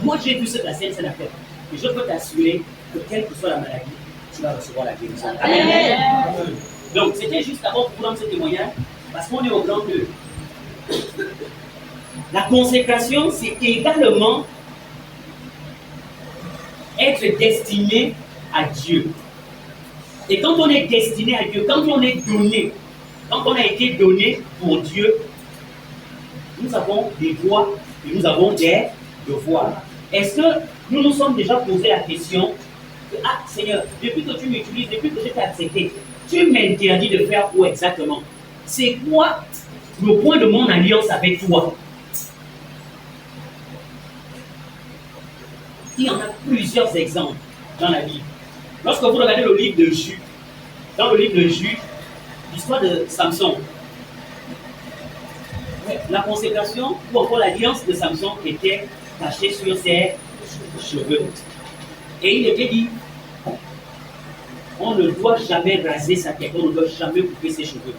Moi j'ai vu ce que la Sainte-Seine a fait. Et je peux t'assurer que quelle que soit la maladie, tu vas recevoir la guérison. Amen. Donc c'était juste avant pour vous rendre ce témoignage, parce qu'on est au grand 2. La consécration, c'est également être destiné à Dieu. Et quand on est destiné à Dieu, quand on est donné, quand on a été donné pour Dieu, nous avons des droits et nous avons des devoirs. Est-ce que nous nous sommes déjà posé la question que, ah Seigneur, depuis que tu m'utilises, depuis que je t'ai accepté, tu m'interdis de faire quoi exactement? C'est quoi le point de mon alliance avec toi? Il y en a plusieurs exemples dans la Bible. Lorsque vous regardez le livre de Jude, dans le livre de Jude, l'histoire de Samson, la consécration ou encore l'alliance de Samson était cachée sur ses cheveux. Et il était dit, on ne doit jamais raser sa tête, on ne doit jamais couper ses cheveux.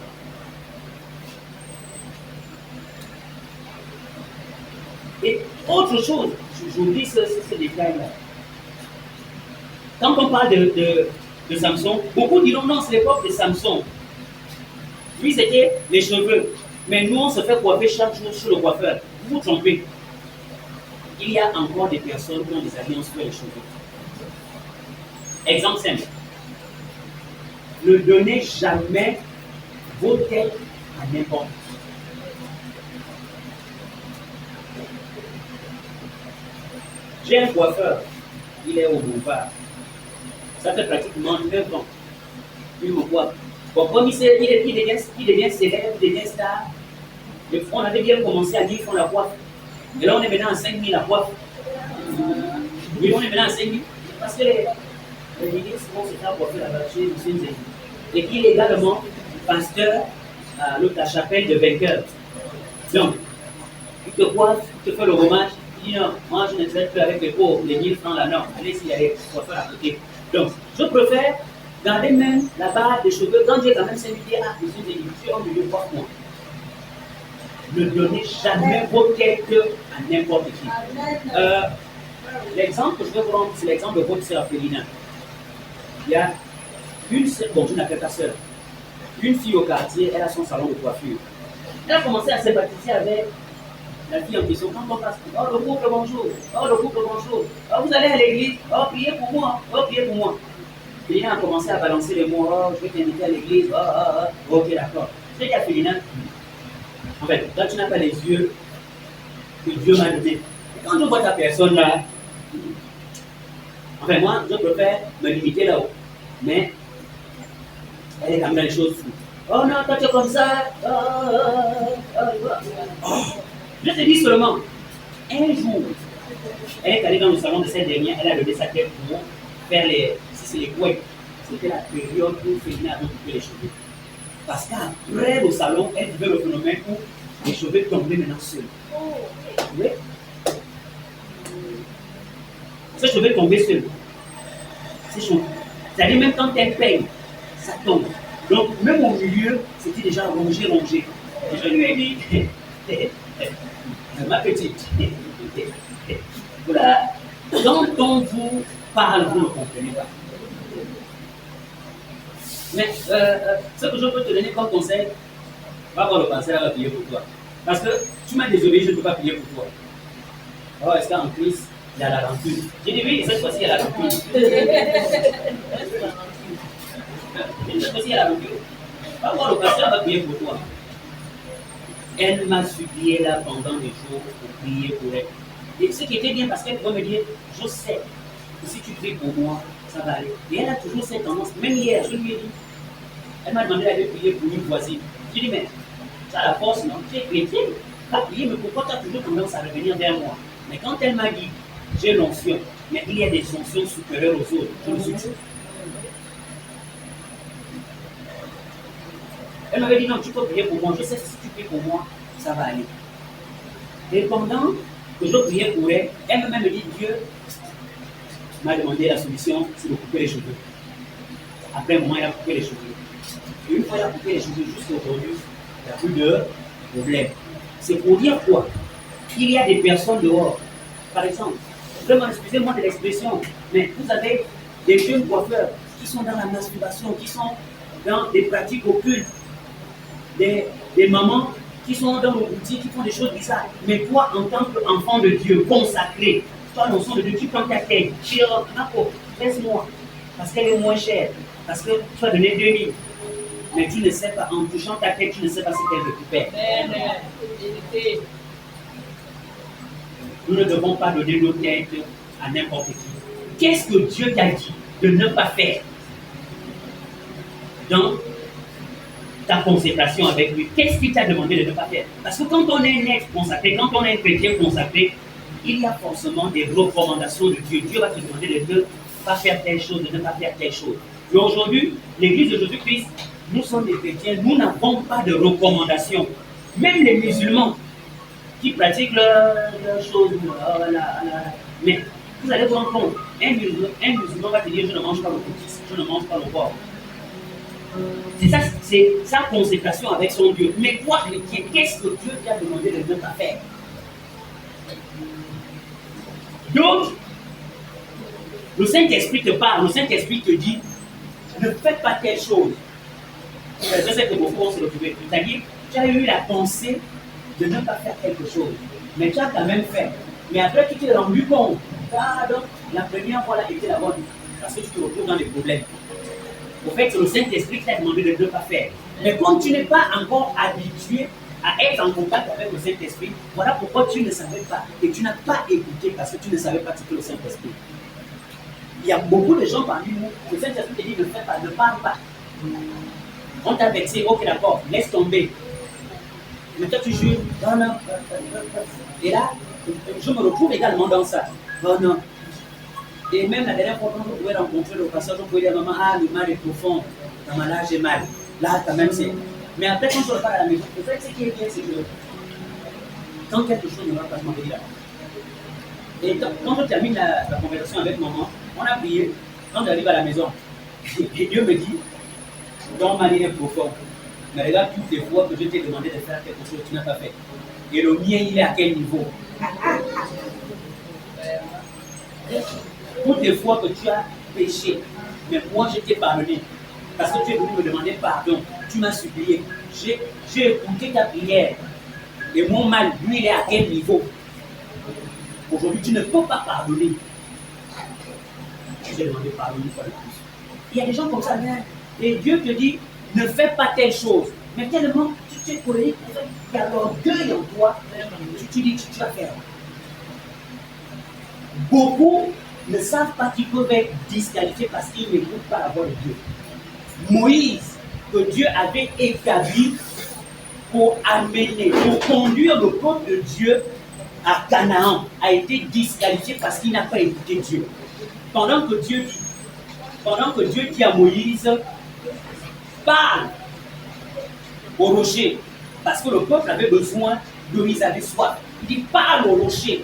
Et autre chose, j'oublie ce détail-là. Quand on parle de Samson, beaucoup diront non, c'est l'époque de Samson. Lui, c'était les cheveux. Mais nous, on se fait coiffer chaque jour sur le coiffeur. Vous vous trompez. Il y a encore des personnes qui ont des alliances sur les cheveux. Exemple simple. Ne donnez jamais vos têtes à n'importe qui. J'ai un coiffeur, il est au boulevard. Ça fait pratiquement 9 ans. Il me coiffe. Bon, comme il devient célèbre, il devient star, on avait bien commencé à 10 francs la coiffe. Et là, on est maintenant à 5 000 la coiffe. Oui, on est maintenant à 5 000. Parce que les ministres vont se faire coiffer là-bas chez M. Nzéhi. Et il est également pasteur à la chapelle de Vainqueur. Donc, il te coiffe, il te fait le hommage. Il dit non, moi je ne traite plus avec les pauvres, les 1000 francs là, non. Allez, s'il y a les coiffeurs à côté. Donc, je préfère garder même la barre des cheveux. Quand j'ai quand même 5 000, ah, je suis élu, je suis homme de Dieu, moi. Ne donnez jamais vos têtes à n'importe qui. L'exemple que je vais prendre, c'est l'exemple de votre sœur Félina. Il y a une sœur, bon, je n'appelle pas sœur, une fille au quartier, elle a son salon de coiffure. Elle a commencé à sympathiser avec la fille en question. Quand on passe, oh le couple bonjour, oh le couple bonjour, oh vous allez à l'église, oh priez pour moi, oh priez pour moi. Félina a commencé à balancer les mots, oh je vais t'inviter à l'église, ok d'accord. C'est qu'à Félina, en fait, là tu n'as pas les yeux que Dieu m'a donné. Et quand je vois ta personne là, enfin moi je préfère me limiter là-haut. Mais elle est quand même dans les choses floues. Oh non, toi tu es comme ça. Je te dis seulement, un jour, elle est allée dans le salon de cette dernière, elle a levé sa tête pour faire les, si c'est les couettes. C'était la période où Félina avait coupé les cheveux. Parce qu'après le salon, elle vivait le phénomène où les cheveux tombaient maintenant seuls. Oui. Ces cheveux tombaient seuls. C'est chaud. C'est-à-dire même quand elle paye, ça tombe. Donc même au milieu, c'était déjà rongé. Et je lui ai dit, ma petite, voilà, quand on vous parle, vous ne comprenez pas. Mais ce que je peux te donner comme conseil, va voir le pasteur, elle va payer pour toi. Parce que tu m'as désolé, je ne peux pas payer pour toi. Oh, est-ce qu'en plus, il y a la rancune? J'ai dit oui, cette fois-ci, il y a la rancune. Cette fois-ci, il y a la rancune. Va voir le pasteur, elle va payer pour toi. Elle m'a supplié là pendant des jours pour prier pour elle. Et ce qui était bien parce qu'elle pouvait me dire, je sais que si tu pries pour moi, ça va aller. Et elle a toujours cette tendance. Même hier, je lui ai dit, elle m'a demandé d'aller prier pour une voisine. J'ai dit, mais tu as la force, non? Tu es chrétienne, pas prier, mais pourquoi tu as toujours tendance à revenir vers moi? Mais quand elle m'a dit, j'ai l'onction, mais il y a des onctions supérieures aux autres, je me suis dit. Elle m'avait dit, non, tu peux prier pour moi. Je sais que si tu pries pour moi, ça va aller. Et pendant que je priais pour elle, elle m'a même dit, Dieu m'a demandé la solution, c'est de couper les cheveux. Après un moment, elle a coupé les cheveux. Et une fois qu'elle a coupé les cheveux, jusqu'à aujourd'hui, il n'y a plus de problème. C'est pour dire quoi? Il y a des personnes dehors. Par exemple, vraiment, excusez-moi de l'expression, mais vous avez des jeunes coiffeurs qui sont dans la masturbation, qui sont dans des pratiques occultes. Des mamans qui sont dans nos boutiques, qui font des choses bizarres. Mais toi, en tant qu'enfant de Dieu, consacré, toi, l'enfant de Dieu, tu prends ta tête, tu dis, oh, Marco, laisse-moi, parce qu'elle est moins chère, parce que tu vas donner 2000. Mais tu ne sais pas, en touchant ta tête, tu ne sais pas ce qu'elle récupère. Nous ne devons pas donner nos têtes à n'importe qui. Qu'est-ce que Dieu t'a dit de ne pas faire dans ta consécration avec lui? Qu'est-ce qu'il t'a demandé de ne pas faire? Parce que quand on est un être consacré, quand on est un chrétien consacré, il y a forcément des recommandations de Dieu. Dieu va te demander de ne pas faire telle chose, de ne pas faire telle chose. Mais aujourd'hui, l'Église de Jésus-Christ, nous sommes des chrétiens, nous n'avons pas de recommandations. Même les musulmans qui pratiquent leurs choses, mais vous allez vous rendre compte, un musulman va te dire, je ne mange pas le coutis, je ne mange pas le porc. C'est ça, c'est sa consécration avec son Dieu. Mais toi, chrétien, qu'est-ce que Dieu t'a demandé de ne pas faire? Donc, le Saint-Esprit te parle, le Saint-Esprit te dit, ne fais pas telle chose. Je sais que beaucoup vont se retrouver. C'est-à-dire, tu as eu la pensée de ne pas faire quelque chose, mais tu as quand même fait. Mais après, tu t'es rendu compte, ah, donc, la première fois là était la bonne, parce que tu te retrouves dans des problèmes. Au fait, c'est le Saint-Esprit qui t'a demandé de ne pas faire. Mais comme tu n'es pas encore habitué à être en contact avec le Saint-Esprit, voilà pourquoi tu ne savais pas. Et tu n'as pas écouté parce que tu ne savais pas ce que le Saint-Esprit. Il y a beaucoup de gens parmi nous, le Saint-Esprit te dit ne fais pas, ne parle pas. On t'a vexé, ok d'accord, laisse tomber. Mais toi tu jures, non, non. Et là, je me retrouve également dans ça. Non, non. Et même la dernière fois, quand on pouvait rencontrer le passage, on pouvait dire, maman, ah, le mal est profond. Maman, là, j'ai mal. Là, quand même, c'est. Mais après, quand je repars à la maison, le fait, ce qui est bien, c'est que quand quelque chose ne va pas, je m'en vais dire. Et quand je termine la conversation avec maman, on a prié. Quand j'arrive à la maison, et Dieu me dit, ton mari est profond. Mais regarde toutes les fois que je t'ai demandé de faire quelque chose, tu n'as pas fait. Et le mien, il est à quel niveau? Toutes les fois que tu as péché, mais moi je t'ai pardonné. Parce que tu es venu me demander pardon. Tu m'as supplié. J'ai écouté ta prière. Et mon mal, lui, il est à quel niveau? Aujourd'hui, tu ne peux pas pardonner. J'ai demandé pardon une fois de plus. Il y a des gens comme ça, et Dieu te dit, ne fais pas telle chose. Mais tellement, tu es colérique, il y a l'orgueil en toi, tu dis, tu vas faire. Beaucoup ne savent pas qu'ils peuvent être disqualifiés parce qu'ils n'écoutent pas la voix de Dieu. Moïse, que Dieu avait établi pour amener, pour conduire le peuple de Dieu à Canaan, a été disqualifié parce qu'il n'a pas écouté Dieu. Pendant que Dieu dit à Moïse, parle au rocher, parce que le peuple avait besoin d'eau, ils avaient soif. Il dit, parle au rocher.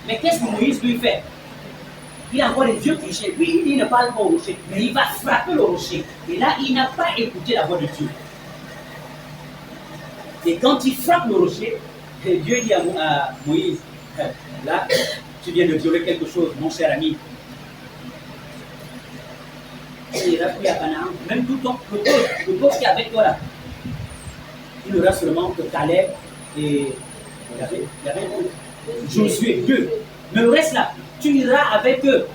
Mais qu'est-ce que Moïse lui fait? Il a encore les yeux clichés. Lui, il ne parle pas au rocher, mais il va frapper le rocher. Et là, il n'a pas écouté la voix de Dieu. Et quand il frappe le rocher, Dieu dit à Moïse, là, tu viens de violer quelque chose, mon cher ami. Il ira plus à Canaan, même tout le peuple qui est avec toi là. Il n'aura seulement que Caleb et il y avait Josué, 2. Mais le reste là, tu iras avec eux.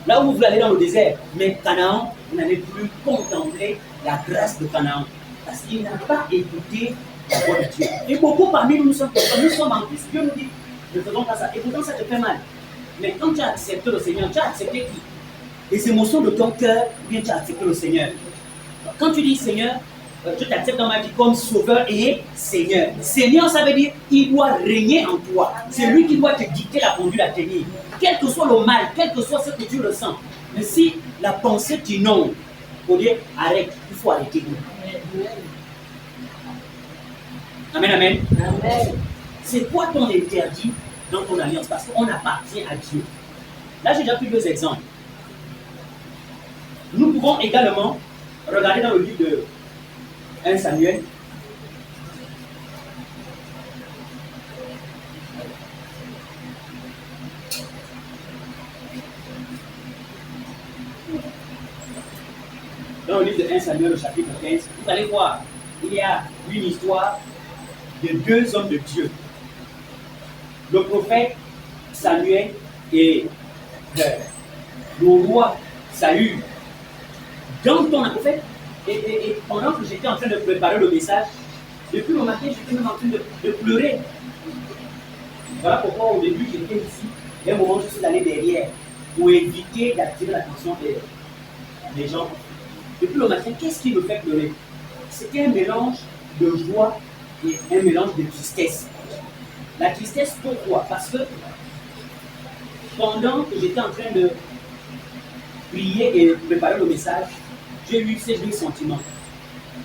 Là où vous allez dans le désert. Mais Canaan, vous n'allez plus contempler la grâce de Canaan. Parce qu'il n'a pas écouté la voix de Dieu. Et beaucoup parmi nous, nous sommes en plus. Dieu nous dit, ne faisons pas ça. Et pourtant, ça te fait mal. Mais quand tu as accepté le Seigneur, tu as accepté qui? Les émotions de ton cœur, bien tu as accepté le Seigneur. Quand tu dis Seigneur, je t'accepte dans ma vie comme sauveur et Seigneur. Seigneur, ça veut dire qu'il doit régner en toi. C'est lui qui doit te dicter la conduite à tenir. Quel que soit le mal, quel que soit ce que tu ressens. Mais si la pensée t'inonde, il faut dire arrête, il faut arrêter. Amen, amen. Amen. C'est quoi ton interdit dans ton alliance? Parce qu'on appartient à Dieu. Là, j'ai déjà pris 2 exemples. Nous pouvons également regarder dans le livre de 1 Samuel. Dans le livre de 1 Samuel, au chapitre 15, vous allez voir, il y a une histoire de deux hommes de Dieu, le prophète Samuel et le roi Saül. Dans ton prophète, et pendant que j'étais en train de préparer le message, depuis le matin, j'étais même en train de pleurer. Voilà pourquoi au début, j'étais ici. Et à un moment, je suis allé derrière pour éviter d'attirer l'attention des gens. Depuis le matin, qu'est-ce qui me fait pleurer? C'était un mélange de joie et un mélange de tristesse. La tristesse, pourquoi? Parce que pendant que j'étais en train de prier et préparer le message, j'ai eu ces deux sentiments.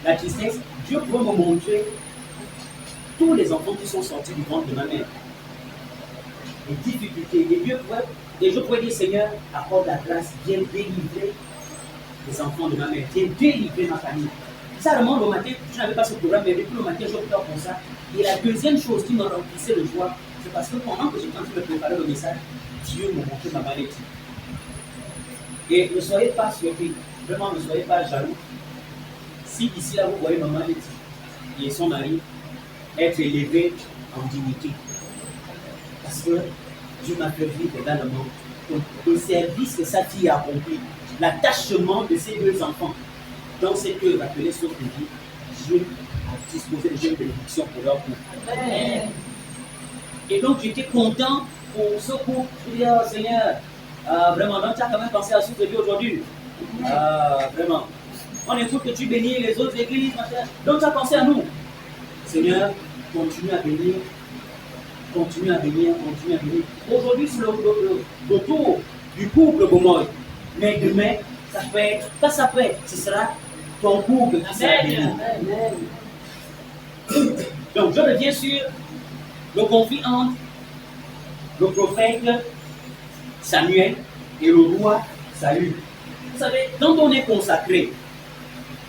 La tristesse, Dieu peut me montrer tous les enfants qui sont sortis du ventre de ma mère. Les difficultés, et je pourrais dire, Seigneur, accorde la grâce, viens délivrer les enfants de ma mère, viens délivrer ma famille. Ça remonte au matin, je n'avais pas ce programme, mais depuis le matin, je pleure pour ça. Et la deuxième chose qui me remplissait de joie, c'est parce que pendant que j'étais en train de préparer le message, Dieu m'a montré ma maladie. Et ne soyez pas surpris, vraiment ne soyez pas jaloux. Si ici là vous voyez maman Letty et son mari être élevés en dignité, parce que Dieu m'a fait vivre dans le monde, le service que sa fille a accompli, l'attachement de ces deux enfants dans cette œuvre appelée Sauve de vie, Dieu a disposé de jeunes bénédictions pour leur couple. Et donc j'étais content pour ce couple. Je dis, oh, Seigneur, vraiment, donc tu as quand même pensé à Sauve de vie aujourd'hui. Vraiment. On écoute que tu bénis les autres églises, donc tu as pensé à nous. Seigneur, continue à bénir, continue à bénir, continue à bénir. Aujourd'hui, c'est le tour du couple Bomoy. Mais demain, ça peut être, pas ça peut être, ce sera ton couple qui sera béni. Donc, je reviens sur le conflit entre le prophète Samuel et le roi Saül. Vous savez, quand on est consacré,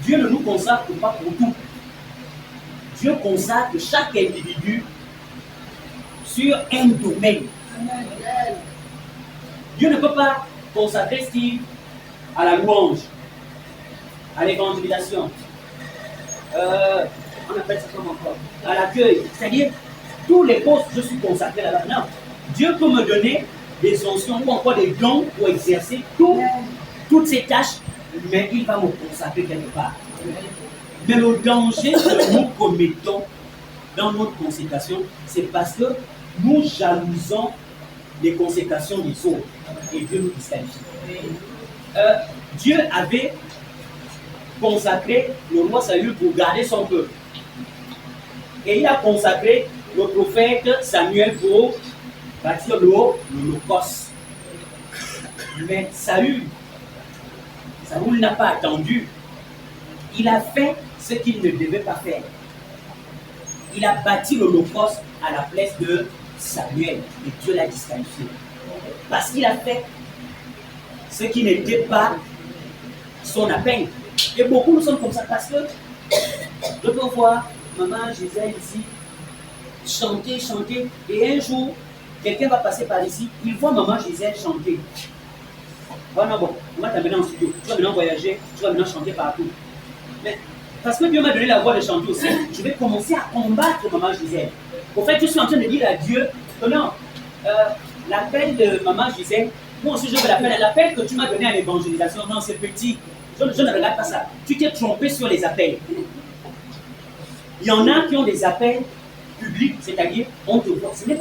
Dieu ne nous consacre pas pour tout. Dieu consacre chaque individu sur un domaine. Dieu ne peut pas consacrer Steve à la louange, à l'évangélisation, on appelle ça comment encore, à l'accueil. C'est-à-dire, tous les postes, je suis consacré là-bas. Non, Dieu peut me donner des onctions ou encore des dons pour exercer toutes ces tâches, mais il va me consacrer quelque part. Mais le danger que nous commettons dans notre consécration, c'est parce que nous jalousons les consécrations des autres et Dieu nous disqualifie. Dieu avait consacré le roi Saül pour garder son peuple. Et il a consacré le prophète Samuel pour bâtir l'Holocauste. Mais Saül n'a pas attendu. Il a fait ce qu'il ne devait pas faire. Il a bâti l'Holocauste à la place de Samuel. Et Dieu l'a disqualifié. Parce qu'il a fait ce qui n'était pas son appel. Et beaucoup nous sommes comme ça parce que je peux voir maman Gisèle ici chanter. Et un jour, quelqu'un va passer par ici, il voit maman Gisèle chanter. Oh non, bon, on va t'amener en studio, tu vas maintenant voyager, tu vas maintenant chanter partout. Mais parce que Dieu m'a donné la voix de chanter aussi, je vais commencer à combattre maman Gisèle. Au fait, je suis en train de dire à Dieu que non, l'appel de maman Gisèle, moi aussi je veux l'appel que tu m'as donné à l'évangélisation, non, c'est petit. Je ne regarde pas ça. Tu t'es trompé sur les appels. Il y en a qui ont des appels publics, c'est-à-dire on te voit. Ce n'est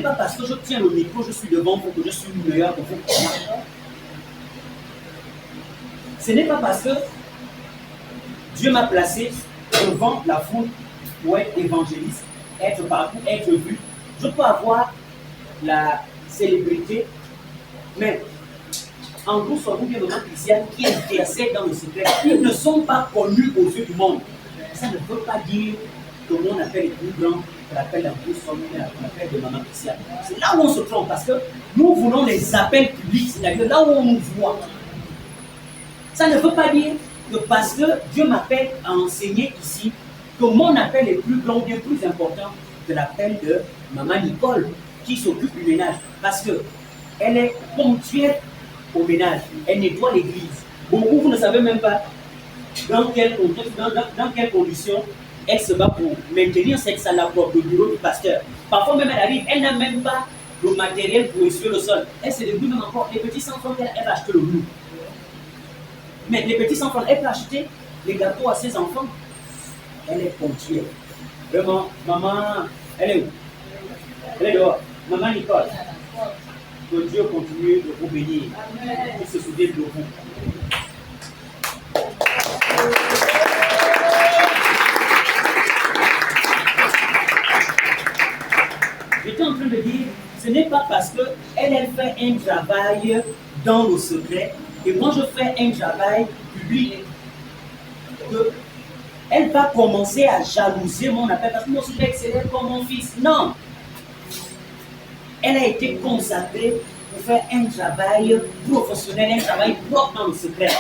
pas parce que je tiens le micro, je suis devant vous, que je suis meilleur que vous. Ce n'est pas parce que Dieu m'a placé devant la foule pour être évangéliste, être partout, être vu. Je peux avoir la célébrité, mais en gros, soit vous bien de chrétiens qui intercèdent dans le secret, ils ne sont pas connus aux yeux du monde. Ça ne veut pas dire que mon appel est plus grand que l'appel d'un plus somme, l'appel de maman chrétienne. C'est là où on se trompe, parce que nous voulons les appels publics, c'est-à-dire là où on nous voit. Ça ne veut pas dire que parce que Dieu m'appelle à enseigner ici, que mon appel est plus grand, bien plus important que l'appel de maman Nicole, qui s'occupe du ménage. Parce qu'elle est ponctuelle au ménage, elle nettoie l'église. Beaucoup, vous ne savez même pas dans quelles conditions elle se bat pour maintenir cette salle-là pour le bureau du pasteur. Parfois même elle arrive, elle n'a même pas le matériel pour essuyer le sol. Elle se débrouille même encore. Les petits enfants, elle va acheter le bout. Mais les petits enfants, elle peut acheter les gâteaux à ses enfants. Elle est ponctuelle. Vraiment, maman, elle est où? Elle est dehors. Maman Nicole. Que Dieu continue de vous bénir. Il se souvient de vous. J'étais en train de dire, ce n'est pas parce qu'elle fait un travail dans le secret et moi je fais un travail public qu'elle va commencer à jalouser mon appel parce que moi je suis excellent comme mon fils. Non! Elle a été consacrée pour faire un travail professionnel, un travail propre dans le secret.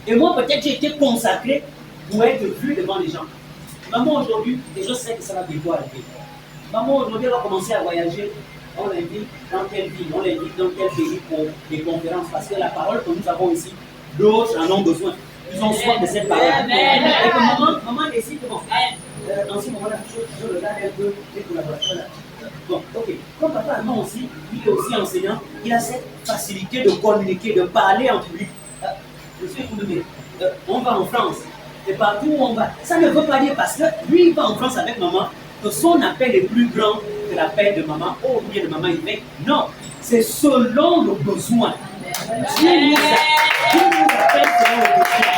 Et moi peut-être j'ai été consacrée pour être vue devant les gens. Maman aujourd'hui, et je sais que ça va bientôt arriver. Maman aujourd'hui va commencer à voyager. On l'invite dans quelle ville, on l'invite dans quel pays pour des conférences. Parce que la parole que nous avons ici, d'autres en ont besoin. Ils ont soif de cette parole. Et que maman décide que bon, dans ce moment-là, je regarde un peu les collaborateurs là. Bon, ok. Comme papa Allemand aussi, il est aussi enseignant, il a cette facilité de communiquer, de parler en public. Monsieur Koumé, on va en France. Et partout où on va. Ça ne veut pas dire parce que lui, il va en France avec maman, que son appel est plus grand que l'appel de maman, ou bien de maman Yvette. Non, c'est selon le besoin. Dieu nous appelle selon le besoin.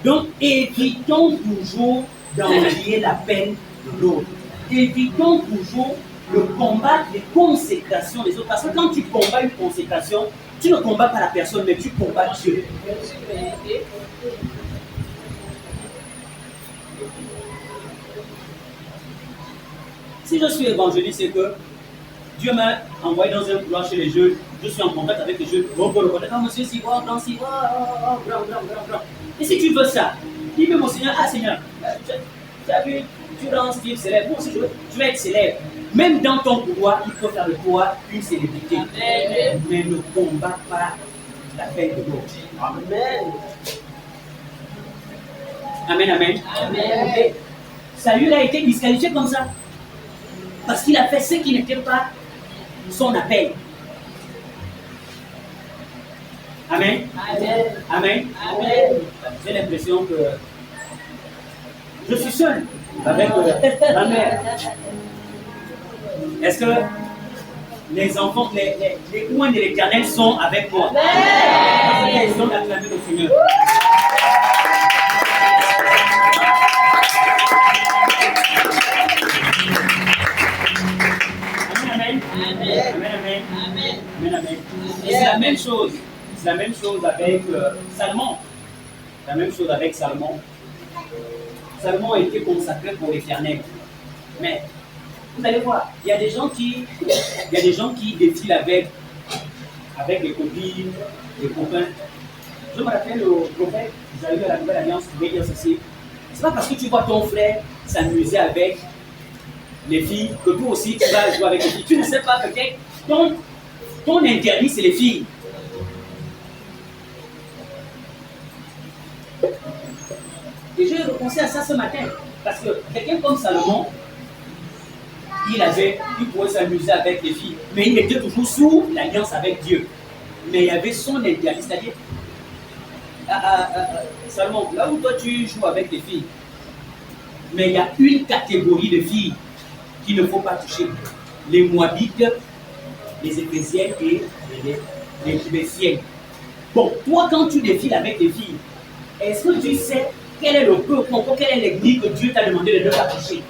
Donc, évitons toujours d'envier la peine de l'autre. Évitons toujours de combattre les consécrations des autres. Parce que quand tu combats une consécration, tu ne combats pas la personne, mais tu combats Dieu. Si je suis évangéliste, c'est que Dieu m'a envoyé dans un couloir chez les jeunes, je suis en contact avec les jeunes, on peut reconnaître, ah monsieur, si, grand, grand. Et si tu veux ça, dis-moi mon Seigneur, ah Seigneur, tu as vu, tu rends Steve célèbre, moi aussi je vais être célèbre. Même dans ton pouvoir, il faut faire de toi une célébrité. Amen. Mais ne combat pas la peine de l'autre. Amen. Amen, amen. Amen. Et Saül a été disqualifié comme ça. Parce qu'il a fait ce qui n'était pas son appel. Amen. Amen. Amen. Amen. J'ai l'impression que je suis seul avec ma mère. Est-ce que les enfants, les coins de l'Éternel sont avec moi? Amen. Ils ont acclamé le Seigneur. Amen. Amen. Amen. Amen. Amen. Et c'est la même chose. C'est la même chose avec Salomon. La même chose avec Salomon. Salomon a été consacré pour l'Éternel. Mais vous allez voir, il y a des gens qui défilent avec des copines, des copains. Je me rappelle le prophète, vous avez vu à la Nouvelle Alliance, vous pouvez dire ceci. C'est pas parce que tu vois ton frère s'amuser avec les filles que toi aussi tu vas jouer avec les filles. Tu ne sais pas peut-être ton interdit c'est les filles. Et j'ai repensé à ça ce matin. Parce que quelqu'un comme Salomon, il pouvait s'amuser avec les filles, mais il était toujours sous l'alliance avec Dieu. Mais il y avait son interdit, c'est-à-dire, Salomon, là où toi tu joues avec les filles, mais il y a une catégorie de filles qu'il ne faut pas toucher. Les Moabites, les Éphésiennes et les Jubésiennes. Bon, toi quand tu défiles avec les filles, est-ce que tu sais quel est le peu, quelle est l'église que Dieu t'a demandé de ne pas toucher?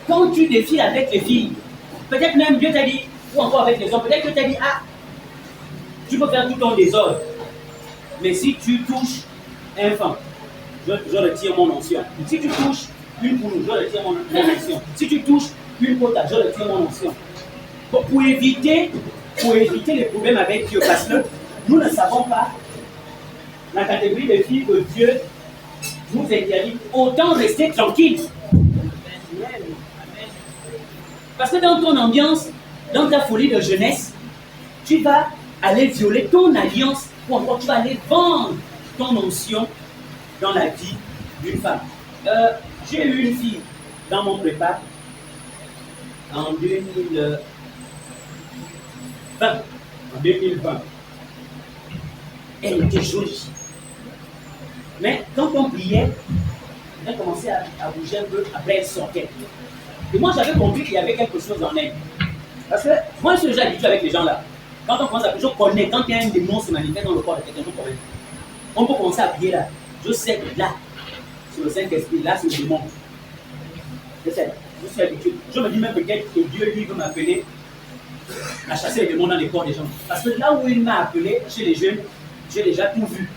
Quand tu défiles avec les filles, peut-être même Dieu t'a dit, ou encore avec les hommes, peut-être que tu as dit, ah, tu peux faire tout ton désordre. Mais si tu touches un femme, je retire mon onction. Si tu touches une poule, je retire mon onction. Si tu touches une pota, je retire mon onction. Pour éviter les problèmes avec Dieu, parce que nous ne savons pas la catégorie de filles que Dieu nous interdit, autant rester tranquille. Parce que dans ton ambiance, dans ta folie de jeunesse, tu vas aller violer ton alliance ou encore tu vas aller vendre ton onction dans la vie d'une femme. J'ai eu une fille dans mon prépa en 2020. En 2020. Elle était jolie. Mais quand on priait, elle commençait à bouger un peu, après elle sortait. Et moi j'avais compris qu'il y avait quelque chose en elle. Parce que moi je suis déjà habitué avec les gens là. Quand on commence à prier, je connais, quand il y a un démon se manifeste dans le corps de quelqu'un, je connais. On peut commencer à prier là. Je sais que là, sur le Saint-Esprit, là c'est le démon. Je sais, je suis habitué. Je me dis même peut-être que Dieu lui veut m'appeler à chasser les démons dans les corps des gens. Parce que là où il m'a appelé, chez les jeunes, j'ai déjà tout vu.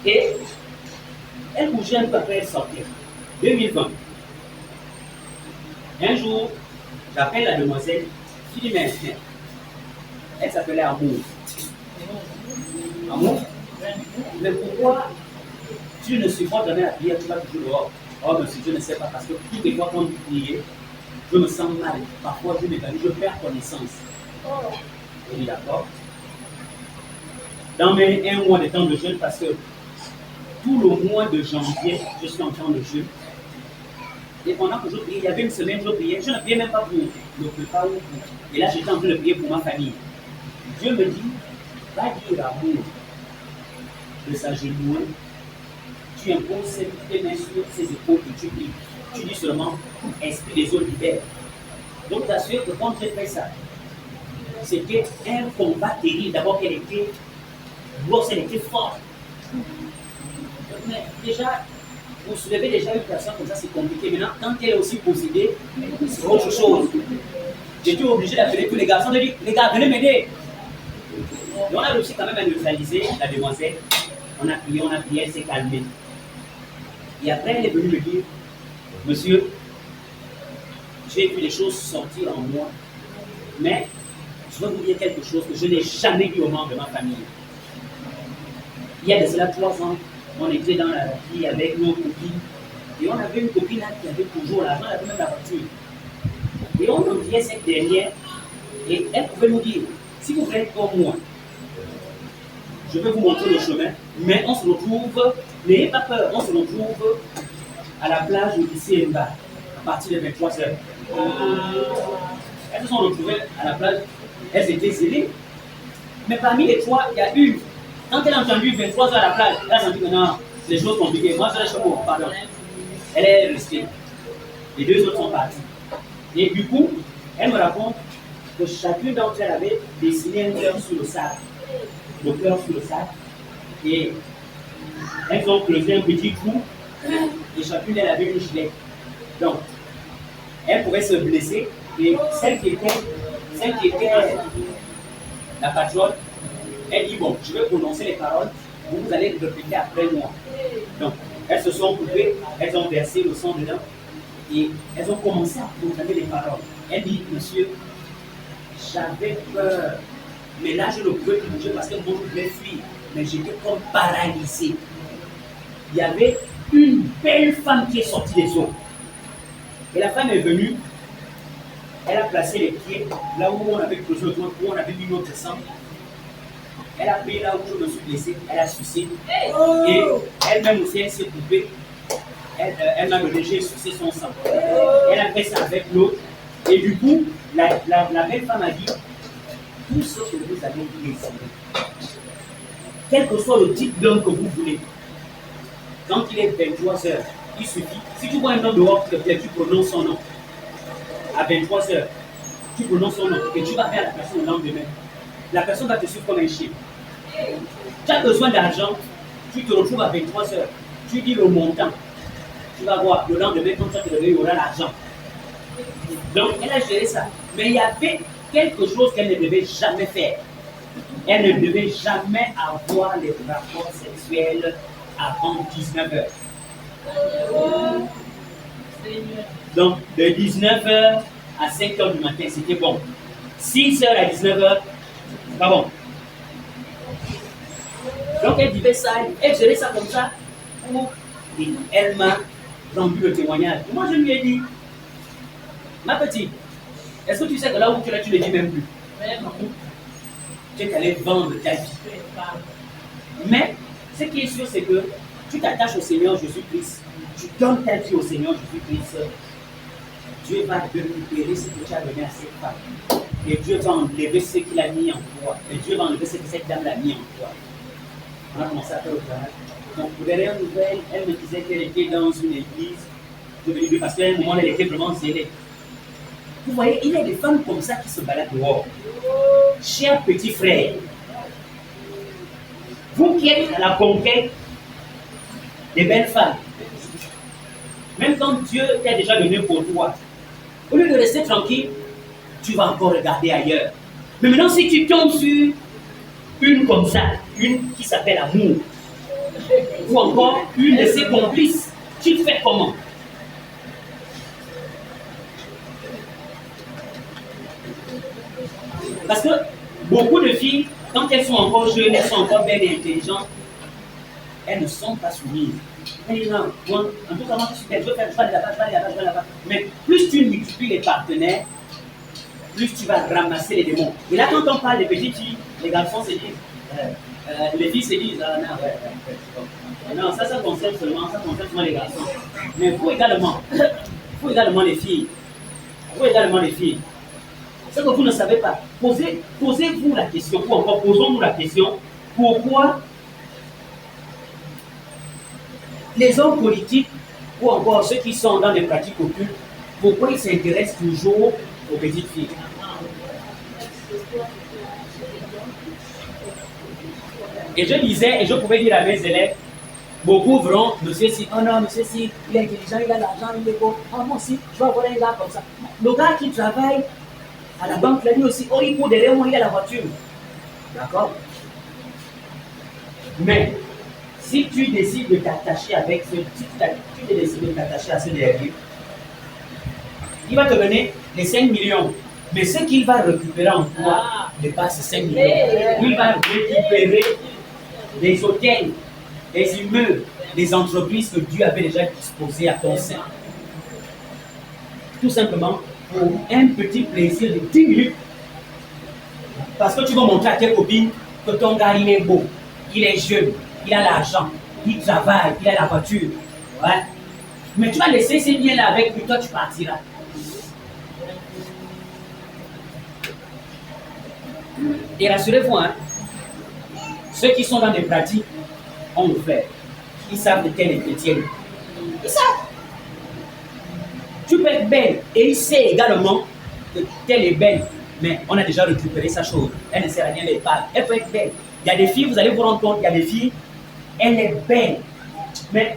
Et elle bougeait un peu après elle sortait. 2020. Un jour, j'appelle la demoiselle, je dis mais elle s'appelait Amour. Amour, mais pourquoi tu ne supportes jamais la prière, tu vas toujours dehors? Oh monsieur, je ne sais pas, parce que toutes les fois quand tu pries, je me sens mal. Parfois je m'évanouis, je perds connaissance. Je dis d'accord. Dans mes 1 mois de temps de jeûne, parce que tout le mois de janvier, je suis en temps de jeûne. Et pendant que je priais, il y avait une semaine, je priais. Je ne priais même pas pour le prépa ou pour. Et là, j'étais en train de prier pour ma famille. Dieu me dit, va dire à Amour de s'agenouiller. Tu imposes tes mains sur ses épaules et tu pries. Tu dis seulement, esprit des eaux libère. Donc, t'assures que quand j'ai fait ça, c'était un combat terrible. D'abord, qu'elle était grosse, elle était forte. Mais déjà, vous soulevez déjà une personne comme ça, c'est compliqué. Maintenant, quand elle est aussi possédée, c'est autre chose. J'étais obligé d'appeler tous les garçons, de dire, les gars, venez m'aider. Et on a réussi quand même à neutraliser la demoiselle. On a prié, elle s'est calmée. Et après, elle est venue me dire, monsieur, j'ai vu les choses sortir en moi, mais je vais vous dire quelque chose que je n'ai jamais dit aux membres de ma famille. Il y a de cela 3 ans, on était dans la vie avec nos copines, et on avait une copine là qui avait toujours l'argent, elle avait même la voiture. Et on enviait cette dernière, et elle pouvait nous dire, si vous faites comme moi, je vais vous montrer le chemin, mais on se retrouve, n'ayez pas peur, on se retrouve à la plage du lycée Mba, à partir de 23h. Elles se sont retrouvées à la plage, elles étaient zélées. Mais parmi les 3, il y a une. Quand elle a entendu 23h à la plage, elle a senti que non, c'est des choses compliquées. Moi, je suis pardon. Elle est restée. Les 2 autres sont partis. Et du coup, elle me raconte que chacune d'entre elles avait dessiné un cœur sur le sable. Le cœur sur le sable. Et elles ont creusé un petit trou. Et chacune elle avait une gilet. Donc, elle pouvait se blesser. Et celle qui était la patronne, elle dit bon, je vais prononcer les paroles, vous allez répéter après moi. Donc, elles se sont coupées, elles ont versé le sang dedans et elles ont commencé à proclamer les paroles. Elle dit, monsieur, j'avais peur, mais là je ne pouvais plus bouger parce que moi je voulais fuir, mais j'étais comme paralysé. Il y avait une belle femme qui est sortie des eaux. Et la femme est venue, elle a placé les pieds là où on avait creusé le trou, où on avait mis notre sang. Elle a pris là où je me suis blessé, elle a sucé. Et elle-même aussi, elle s'est coupée. Elle m'a donné, j'ai sucé son sang. Elle a fait ça avec l'autre. Et du coup, la belle femme a dit, tout ce que vous avez décidé, quel que soit le type d'homme que vous voulez, quand il est 23h, il suffit, si tu vois un homme dehors, tu prononces son nom. À 23h, tu prononces son nom et tu vas vers la personne le lendemain. La personne va te suivre comme un chien. Tu as besoin d'argent, tu te retrouves à 23h, tu dis le montant. Tu vas voir, le lendemain, quand tu vas te réveiller, il y aura l'argent. Donc, elle a géré ça. Mais il y avait quelque chose qu'elle ne devait jamais faire. Elle ne devait jamais avoir les rapports sexuels avant 19h. Donc, de 19h à 5h du matin, c'était bon. 6h à 19h, c'est pas bon. Donc, elle vivait ça, elle gérait ça comme ça. Et elle m'a rendu le témoignage. Moi, je lui ai dit, Ma petite, est-ce que tu sais que là où tu es là, tu ne le dis même plus? Tu es allé vendre ta vie. Mais ce qui est sûr, c'est que tu t'attaches au Seigneur Jésus-Christ. Tu donnes ta vie au Seigneur Jésus-Christ. Dieu va récupérer ce que tu as donné à cette femme. Et Dieu va enlever ce qu'il a mis en toi. Et Dieu va enlever ce que cette dame l'a mis en toi. On a commencé à faire le travail. Donc, pour dernière nouvelle, elle me disait qu'elle était dans une église. Je venais lui parce qu'à un moment, elle était vraiment zélée. Vous voyez, il y a des femmes comme ça qui se baladent dehors. Chers petits frères, vous qui êtes à la conquête des belles femmes, même quand Dieu t'a déjà donné pour toi, au lieu de rester tranquille, tu vas encore regarder ailleurs. Mais maintenant, si tu tombes sur une comme ça, une qui s'appelle amour, ou encore une de ses complices, tu fais comment? Parce que beaucoup de filles, quand elles sont encore jeunes, elles sont encore belles et intelligentes, elles ne sont pas soumises. Elles disent non, moi, en tout cas, moi, je veux faire, je vais aller là-bas, je vais aller là-bas, je vais aller là-bas. Mais plus tu multiplies les partenaires, plus tu vas ramasser les démons. Et là, quand on parle des petites filles, les garçons se disent, les filles se disent, ah non, non, ça concerne seulement les garçons. Mais vous également les filles. Vous également les filles. Ce que vous ne savez pas, posez-vous la question, ou encore posons-nous la question, pourquoi les hommes politiques, ou encore ceux qui sont dans des pratiques occultes, pourquoi ils s'intéressent toujours aux petites filles? Et je disais, et je pouvais dire à mes élèves, beaucoup verront, monsieur si, oh non, monsieur si, il est intelligent, il a l'argent, il est beau, oh moi aussi, je vais avoir un gars comme ça. Le gars qui travaille à la banque, la nuit aussi, oh il court derrière moi, il a la voiture. D'accord? Mais, si tu décides de t'attacher avec ce, si tu décides de t'attacher à ce dernier, il va te donner les 5 millions. Mais ce qu'il va récupérer en toi dépasse 5 millions. Il va récupérer des hôtels, des immeubles, des entreprises que Dieu avait déjà disposées à ton sein. Tout simplement pour un petit plaisir de 10 minutes. Parce que tu vas montrer à tes copines que ton gars il est beau, il est jeune, il a l'argent, il travaille, il a la voiture. Ouais. Mais tu vas laisser ces biens-là avec lui, toi tu partiras. Et rassurez-vous, hein, ceux qui sont dans des pratiques ont le fait. Ils savent de quelle est chrétienne. Ils savent. Tu peux être belle et il sait également que telle est belle. Mais on a déjà récupéré sa chose. Elle ne sert à rien d'être pâle. Elle peut être belle. Il y a des filles, vous allez vous rendre compte, il y a des filles, elle est belle. Mais,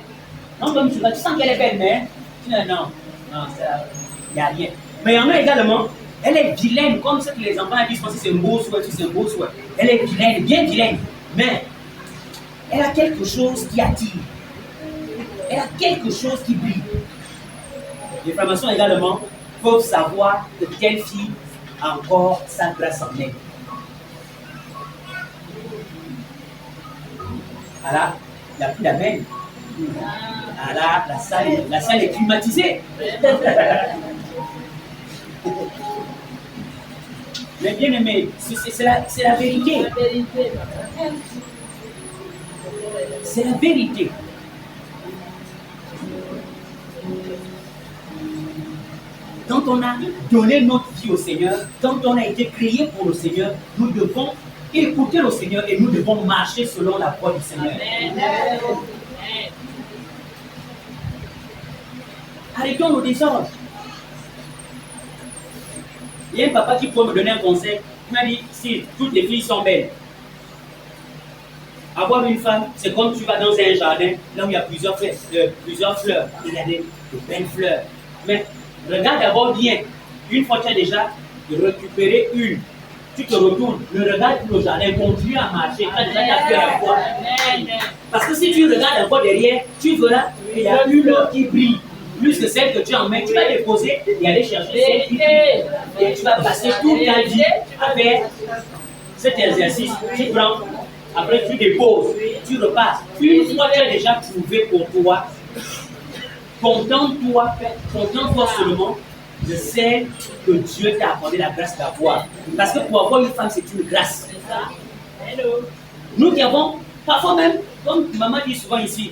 non, comme tu sens qu'elle est belle, mais non, il n'y a rien. Mais il y en a également, elle est vilaine, comme ce que les enfants disent, si c'est un beau souhait, si c'est un beau souhait. Elle est vilaine, bien vilaine. Mais, elle a quelque chose qui attire. Elle a quelque chose qui brille. Les francs-maçons également peuvent savoir que telle fille a encore sa grâce en elle. Alors, il n'y a plus la même. Alors, la salle est climatisée. Mais bien aimé, c'est la vérité. C'est la vérité. Quand on a donné notre vie au Seigneur, quand on a été créé pour le Seigneur, nous devons écouter le Seigneur et nous devons marcher selon la voie du Seigneur. Amen. Arrêtons nos désordres. Il y a un papa qui pourrait me donner un conseil. Il m'a dit, si toutes les filles sont belles, avoir une femme, c'est comme tu vas dans un jardin, là où il y a plusieurs fleurs. Il y a de belles fleurs. Mais regarde d'abord bien. Une fois que tu as déjà récupéré une, tu te retournes, le regard pour le jardin, continue à marcher. Tu as déjà ta fleur à toi. Parce que si tu regardes encore derrière, tu verras qu'il y a une autre qui brille. Plus que celle que tu en mets, tu vas déposer et aller chercher celle qui brille. Et tu vas passer toute ta vie à faire cet exercice. Tu prends, après tu déposes, tu repasses. Une fois que tu as déjà prouvé pour toi, contente-toi seulement je sais que Dieu t'a accordé la grâce d'avoir. Parce que pour avoir une femme, c'est une grâce. Nous qui avons, parfois même, comme maman dit souvent ici,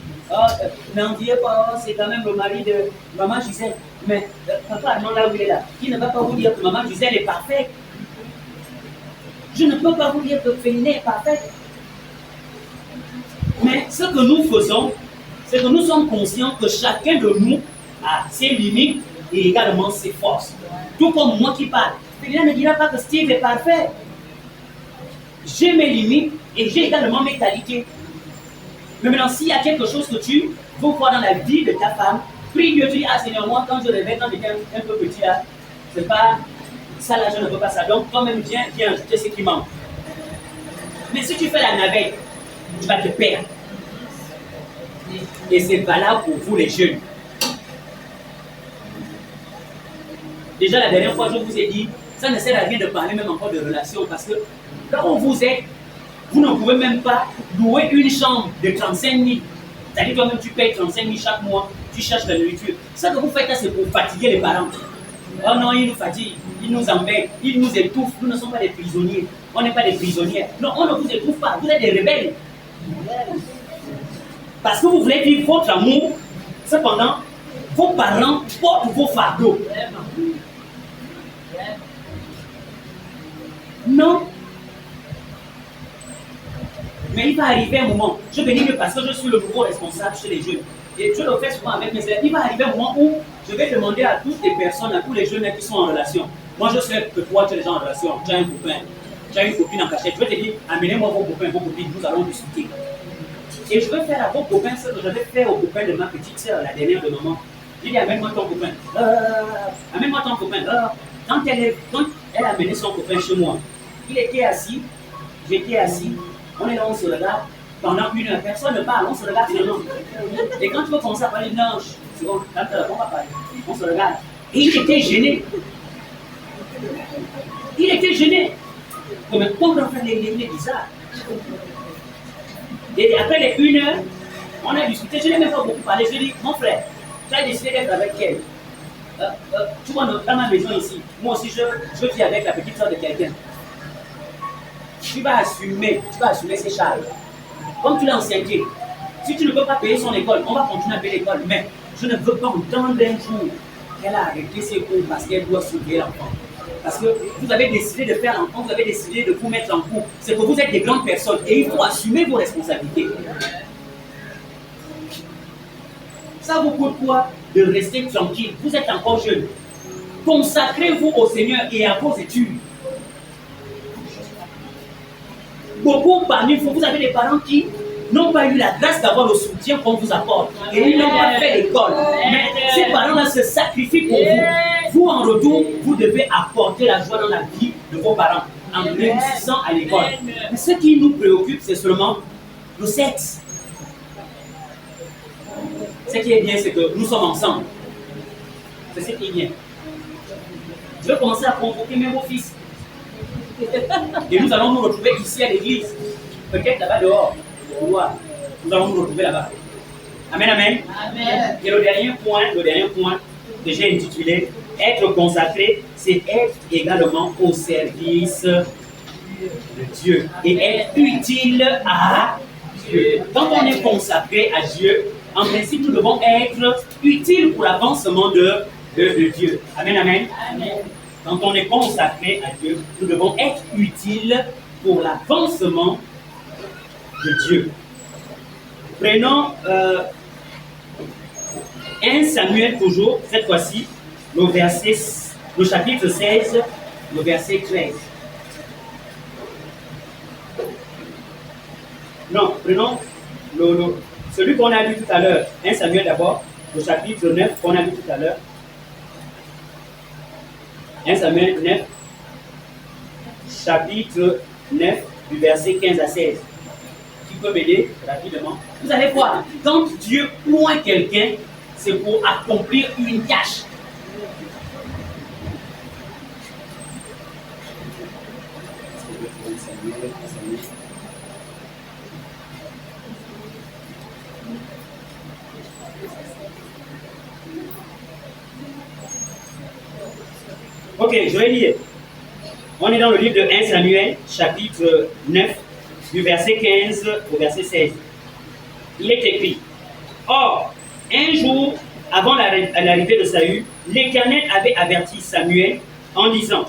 n'enviez pas, c'est quand même le mari de maman Gisèle. Mais papa, non, là où il est là, qui ne va pas vous dire que maman Gisèle est parfaite. Je ne peux pas vous dire que Féliné est parfaite. Mais ce que nous faisons, c'est que nous sommes conscients que chacun de nous a ses limites et également ses forces. Tout comme moi qui parle. Féliné ne dira pas que Steve est parfait. J'ai mes limites et j'ai également mes qualités. Mais maintenant, s'il y a quelque chose que tu veux voir dans la vie de ta femme, prie Dieu, tu dis, ah Seigneur, moi quand je rêvais, quand j'étais un peu petit là, c'est pas ça là, je ne veux pas ça. Donc toi-même, viens ajouter ce qui manque. Mais si tu fais la navette, tu vas te perdre. Et c'est valable pour vous les jeunes. Déjà la dernière fois, je vous ai dit, ça ne sert à rien de parler même encore de relations parce que là où vous êtes, vous ne pouvez même pas louer une chambre de 35 000. C'est-à-dire toi-même tu payes 35 000 chaque mois, tu cherches la nourriture. Ça que vous faites là, c'est pour fatiguer les parents. Oh non, ils nous fatiguent, ils nous embêtent, ils nous étouffent. Nous ne sommes pas des prisonniers. On n'est pas des prisonnières. Non, on ne vous étouffe pas, vous êtes des rebelles. Parce que vous voulez vivre votre amour, cependant, vos parents portent vos fardeaux. Non. Mais il va arriver un moment, je bénis Dieu parce que je suis le nouveau responsable chez les jeunes. Et je le fais souvent avec mes élèves. Il va arriver un moment où je vais demander à toutes les personnes, à tous les jeunes qui sont en relation. Moi, je sais que toi, tu es déjà en relation, tu as un copain, tu as une copine en cachette. Je vais te dire, amenez-moi vos copains, vos copines, nous allons discuter. Et je vais faire à vos copains ce que je vais faire aux copains de ma petite soeur, la dernière de maman. Je dis, amène-moi ton copain. Amène-moi ton copain. Quand elle a amené son copain chez moi, il était assis, j'étais assis, on est là, on se regarde. Pendant 1 heure, personne ne parle, on se regarde seulement. Et quand tu vas commencer à parler, non, c'est bon, on va parler. On se regarde. Et il était gêné. Il était gêné. Comme un frère, il est bizarre. Et après les 1 heure, on a discuté, je n'ai même pas beaucoup parlé. Je lui ai dit, mon frère, tu as décidé d'être avec elle. Tu vois, dans ma maison ici, moi aussi, je vis avec la petite soeur de quelqu'un. Tu vas assumer ses charges. Comme tu l'as enceinté, si tu ne peux pas payer son école, on va continuer à payer l'école. Mais je ne veux pas entendre un jour qu'elle a arrêté ses cours parce qu'elle doit sauver l'enfant. Parce que vous avez décidé de faire l'enfant, vous avez décidé de vous mettre en couple. C'est que vous êtes des grandes personnes et il faut assumer vos responsabilités. Ça vous coûte quoi de rester tranquille? Vous êtes encore jeune. Consacrez-vous au Seigneur et à vos études. Beaucoup parmi vous, vous avez des parents qui n'ont pas eu la grâce d'avoir le soutien qu'on vous apporte. Et ils n'ont pas fait l'école. Mais ces parents-là se sacrifient pour vous. Vous, en retour, vous devez apporter la joie dans la vie de vos parents en réussissant à l'école. Mais ce qui nous préoccupe, c'est seulement le sexe. Ce qui est bien, c'est que nous sommes ensemble. C'est ce qui est bien. Je vais commencer à convoquer mes beaux-fils. Et nous allons nous retrouver ici à l'église. Peut-être là-bas dehors. Nous allons nous retrouver là-bas. Amen, amen. Amen. Et le dernier point que j'ai intitulé être consacré, c'est être également au service de Dieu et être utile à Dieu. Quand on est consacré à Dieu, en principe, nous devons être utiles pour l'avancement de Dieu. Amen, amen. Amen. Quand on est consacré à Dieu, nous devons être utiles pour l'avancement de Dieu. Prenons 1 Samuel toujours, cette fois-ci, le chapitre 16, le verset 13. Non, prenons celui qu'on a lu tout à l'heure. 1 Samuel d'abord, le chapitre 9 qu'on a lu tout à l'heure. 1 Samuel 9, chapitre 9, du verset 15 à 16. Qui peut m'aider rapidement? Vous allez voir, quand Dieu loin quelqu'un, c'est pour accomplir une tâche. Ok, je vais lire. On est dans le livre de 1 Samuel, chapitre 9, du verset 15 au verset 16. Il est écrit: Or, un jour avant l'arrivée de Saül, l'Éternel avait averti Samuel en disant: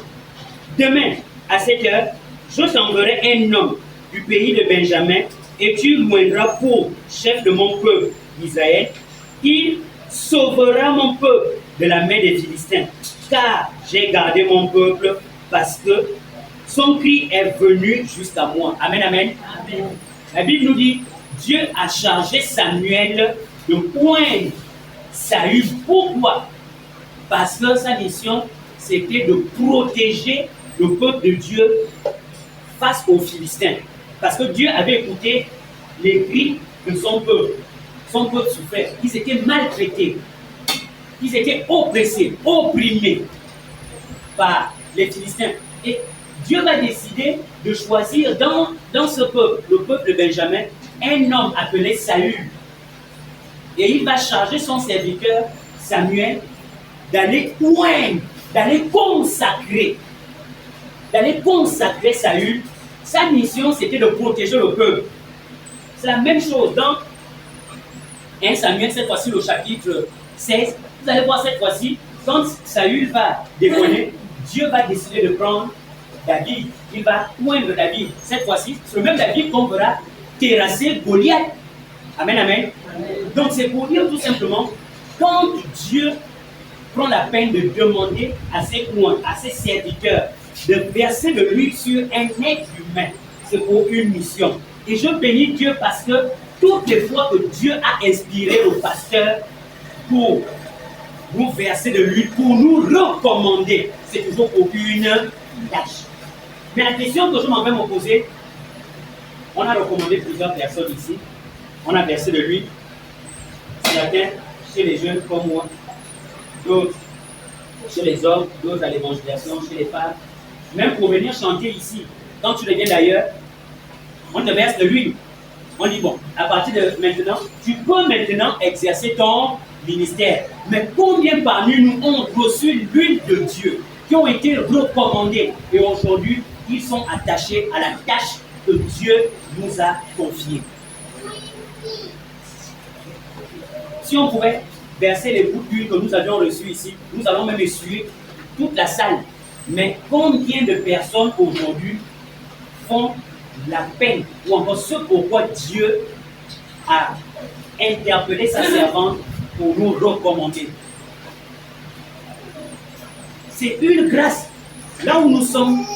Demain, à cette heure, je t'enverrai un homme du pays de Benjamin, et tu moindras pour chef de mon peuple d'Israël. Il sauvera mon peuple de la main des Philistins, car j'ai gardé mon peuple, parce que son cri est venu jusqu'à moi. Amen, amen. Amen. La Bible nous dit: Dieu a chargé Samuel de poindre Saül. Pourquoi? Parce que sa mission, c'était de protéger le peuple de Dieu face aux Philistins. Parce que Dieu avait écouté les cris de son peuple. Son peuple souffrait. Ils étaient maltraités. Ils étaient oppressés, opprimés par les Philistins. Et Dieu va décider de choisir dans ce peuple, le peuple de Benjamin, un homme appelé Saül. Et il va charger son serviteur Samuel d'aller oindre, d'aller consacrer Saül. Sa mission, c'était de protéger le peuple. C'est la même chose dans 1 Samuel, cette fois-ci, le chapitre 16. Vous allez voir cette fois-ci, quand Saül va déconner, Dieu va décider de prendre David. Il va oindre David. Cette fois-ci, c'est le même David qu'on verra terrasser Goliath. Amen, amen. Donc c'est pour dire tout simplement, quand Dieu prend la peine de demander à ses serviteurs de verser de l'huile sur un être humain, c'est pour une mission. Et je bénis Dieu parce que toutes les fois que Dieu a inspiré le pasteur pour nous verser de l'huile, pour nous recommander, c'est toujours pour une tâche. Mais la question que je m'en vais me poser, on a recommandé plusieurs personnes ici, on a versé de l'huile, certains chez les jeunes comme moi, d'autres chez les hommes, d'autres à l'évangélisation, chez les femmes. Même pour venir chanter ici, quand tu reviens d'ailleurs, on te verse de l'huile. On dit, bon, à partir de maintenant, tu peux maintenant exercer ton ministère. Mais combien parmi nous ont reçu l'huile de Dieu, qui ont été recommandés, et aujourd'hui, ils sont attachés à la tâche que Dieu nous a confiée. Si on pouvait verser les gouttes d'huile que nous avions reçues ici, nous allons même essuyer toute la salle. Mais combien de personnes aujourd'hui font la peine, ou encore ce pourquoi Dieu a interpellé sa servante pour nous recommander? C'est une grâce. Là où nous sommes,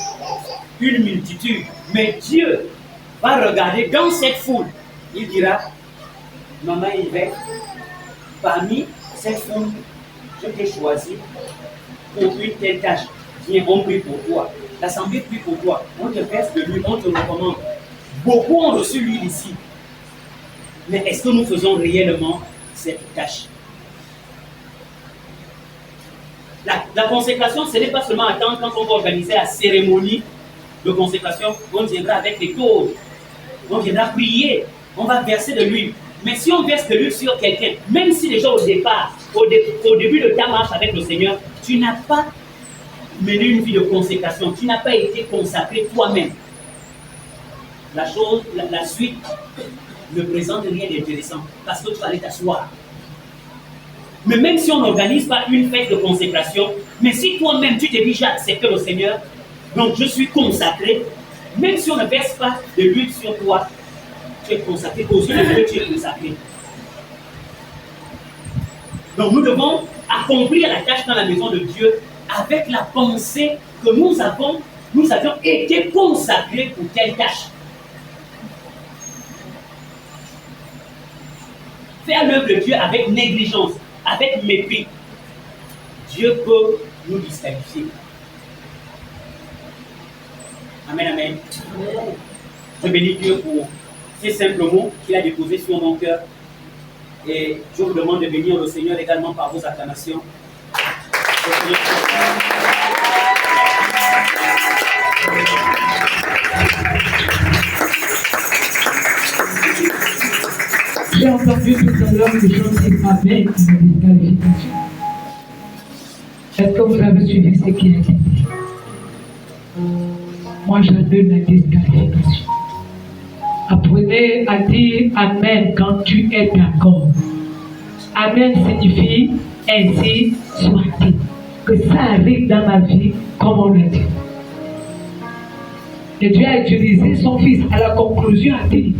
une multitude. Mais Dieu va regarder dans cette foule. Il dira: Maman Yvette, parmi cette foule, je t'ai choisi pour une telle tâche. Viens, on prie pour toi. L'assemblée prie pour toi. On te verse de l'huile, on te recommande. Beaucoup ont reçu l'huile ici. Mais est-ce que nous faisons réellement cette tâche? La consécration, ce n'est pas seulement attendre quand on va organiser la cérémonie de consécration. On viendra avec les tours. On viendra prier. On va verser de l'huile. Mais si on verse de l'huile sur quelqu'un, même si déjà au départ, au début de ta marche avec le Seigneur, tu n'as pas mené une vie de consécration, tu n'as pas été consacré toi-même, la suite ne présente rien d'intéressant parce que tu vas aller t'asseoir. Mais même si on n'organise pas une fête de consécration, mais si toi-même tu te dis j'ai accepté le Seigneur, donc je suis consacré, même si on ne verse pas de l'huile sur toi, tu es consacré, aux yeux de Dieu tu es consacré. Donc nous devons accomplir la tâche dans la maison de Dieu avec la pensée que nous avions été consacrés pour telle tâche. Faire l'œuvre de Dieu avec négligence, avec mépris, Dieu peut nous disqualifier. Amen, amen. Je bénis Dieu pour ces simples mots qu'il a déposés sur mon cœur. Et je vous demande de bénir le Seigneur également par vos acclamations. J'ai entendu tout à l'heure les gens qui avaient une disqualification. Est-ce que vous avez suivi ce qui a été dit? moi j'annule la disqualification. Apprenez à dire Amen quand tu es d'accord. Amen signifie ainsi soit-il. Que ça arrive dans ma vie comme on l'a dit. Et Dieu a utilisé son fils à la conclusion a dit,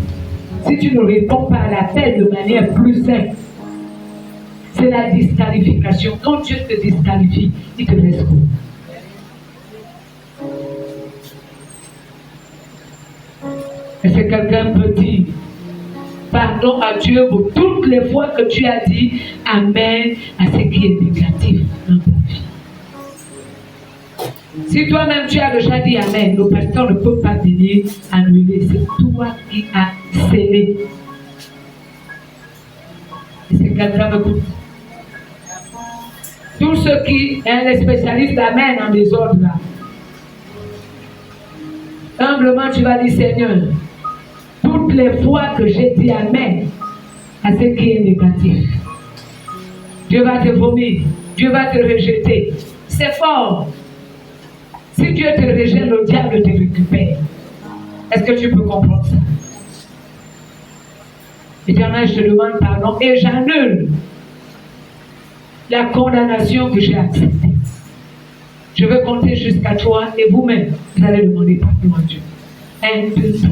si tu ne réponds pas à l'appel de manière plus simple, c'est la disqualification. Quand Dieu te disqualifie, il te laisse court. Est-ce que quelqu'un peut dire pardon à Dieu pour toutes les fois que tu as dit Amen à ce qui est négatif dans ta vie? Si toi-même tu as déjà dit Amen, le pasteur ne peut pas venir annuler. C'est toi qui as scellé. Est-ce que quelqu'un m'écoute? Tous ceux qui sont les spécialistes d'Amen en désordre là, humblement tu vas dire Seigneur, toutes les fois que j'ai dit Amen à ce qui est négatif, Dieu va te vomir, Dieu va te rejeter. C'est fort. Si Dieu te rejette, le diable te récupère. Est-ce que tu peux comprendre ça? Éternel, je te demande pardon et j'annule la condamnation que j'ai acceptée. Je veux compter jusqu'à toi et vous-même, vous allez demander pardon à Dieu. 1, 2, 3.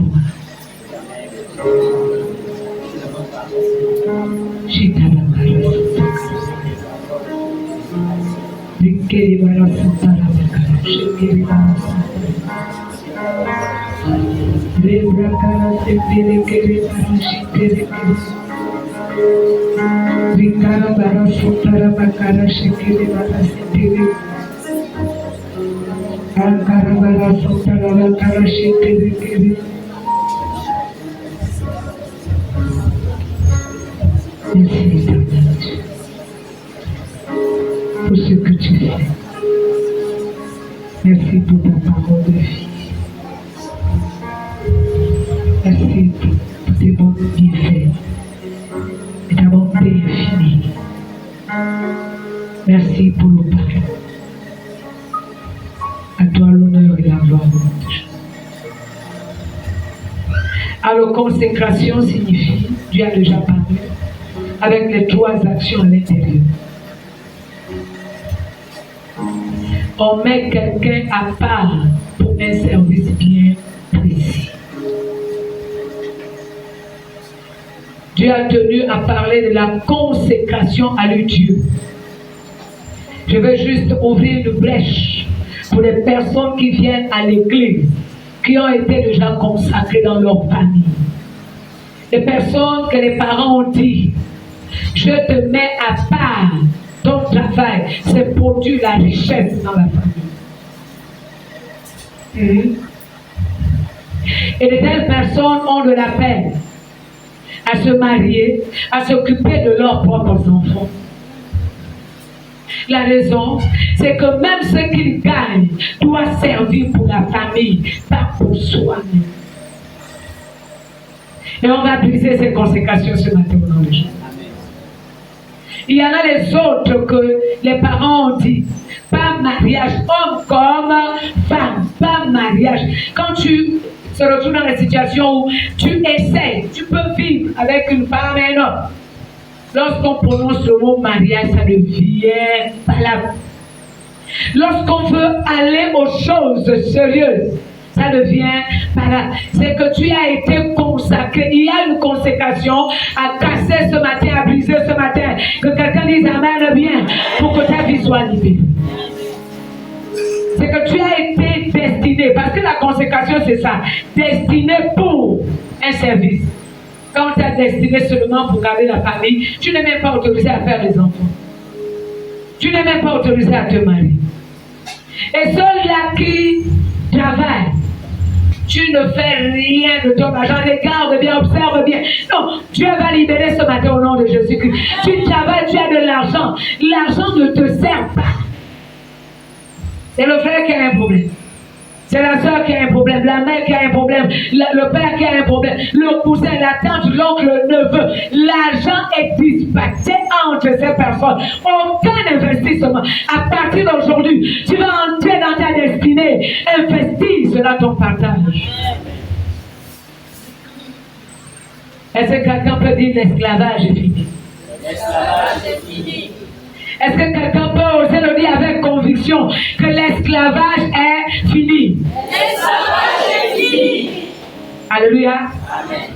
Merci pour ce que tu fais. Merci pour ta parole de vie. Merci pour tes bons bienfaits et ta bonté infinie. Merci pour le pardon. À toi l'honneur et la gloire. Alors, consécration signifie, Dieu a déjà parlé, avec les 3 actions à l'intérieur. On met quelqu'un à part pour un service bien précis. Dieu a tenu à parler de la consécration à Dieu. Je veux juste ouvrir une brèche pour les personnes qui viennent à l'église, qui ont été déjà consacrées dans leur famille. Les personnes que les parents ont dit, je te mets à part, ton travail, c'est produire la richesse dans la famille. Et de telles personnes ont de la peine à se marier, à s'occuper de leurs propres enfants. La raison, c'est que même ce qu'ils gagnent doit servir pour la famille, pas pour soi-même. Et on va briser ces consécrations ce matin au nom de Jésus. Il y en a les autres que les parents ont dit, pas mariage, homme comme femme, pas mariage. Quand tu te retrouves dans la situation où tu essaies, tu peux vivre avec une femme et un homme. Lorsqu'on prononce le mot mariage, ça devient valable. Lorsqu'on veut aller aux choses sérieuses, ça devient valable. C'est que tu as été consacré. Il y a une consécration à casser ce matin, à briser ce matin. Que quelqu'un dise Amen bien pour que ta vie soit libérée. C'est que tu as été destiné, parce que la consécration c'est ça, destiné pour un service. Quand tu es destiné seulement pour garder la famille, tu n'es même pas autorisé à faire les enfants. Tu n'es même pas autorisé à te marier. Et ceux-là qui travaillent, tu ne fais rien de ton argent. Regarde bien, observe bien. Non, Dieu va libérer ce matin au nom de Jésus-Christ. Tu travailles, tu as de l'argent. L'argent ne te sert pas. C'est le frère qui a un problème. C'est la soeur qui a un problème, la mère qui a un problème, le père qui a un problème, le cousin, la tante, l'oncle, le neveu. L'argent est dispatché entre ces personnes. Aucun investissement. À partir d'aujourd'hui, tu vas entrer dans ta destinée. Investis cela sera ton partage. Est-ce que quelqu'un peut dire l'esclavage est fini? L'esclavage est fini. Est-ce que quelqu'un peut oser le dire avec conviction que l'esclavage est fini? L'esclavage est fini. Alléluia. Amen.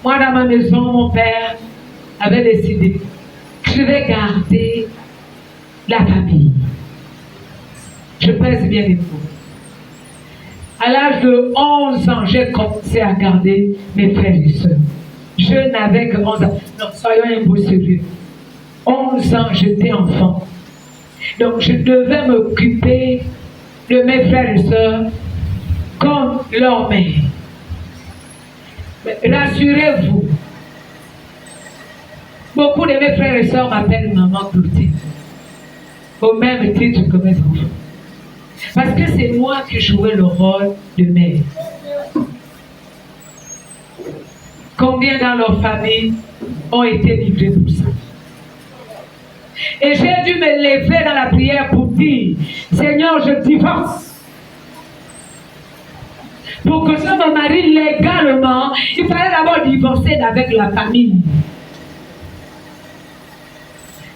Moi, dans ma maison, mon père avait décidé que je vais garder la famille. Je pèse bien les mots. À l'âge de 11 ans, j'ai commencé à garder mes frères et sœurs. Je n'avais que 11 ans. Non, soyons un peu sérieux. 11 ans, j'étais enfant. Donc, je devais m'occuper de mes frères et sœurs comme leur mère. Mais rassurez-vous, beaucoup de mes frères et sœurs m'appellent maman Clotilde, au même titre que mes enfants. Parce que c'est moi qui jouais le rôle de mère. Combien dans leur famille ont été livrés pour ça? Et j'ai dû me lever dans la prière pour dire, Seigneur, je divorce. Pour que je me marie légalement, il fallait d'abord divorcer avec la famille.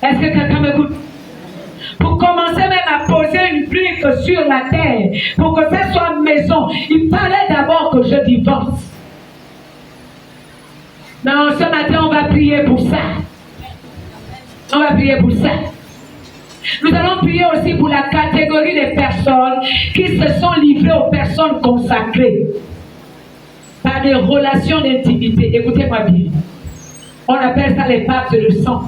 Est-ce que quelqu'un m'écoute? Pour commencer même à poser une brique sur la terre, pour que ça soit maison, il fallait d'abord que je divorce. Non, ce matin, on va prier pour ça. On va prier pour ça. Nous allons prier aussi pour la catégorie des personnes qui se sont livrées aux personnes consacrées par des relations d'intimité. Écoutez-moi bien. On appelle ça les pactes de sang.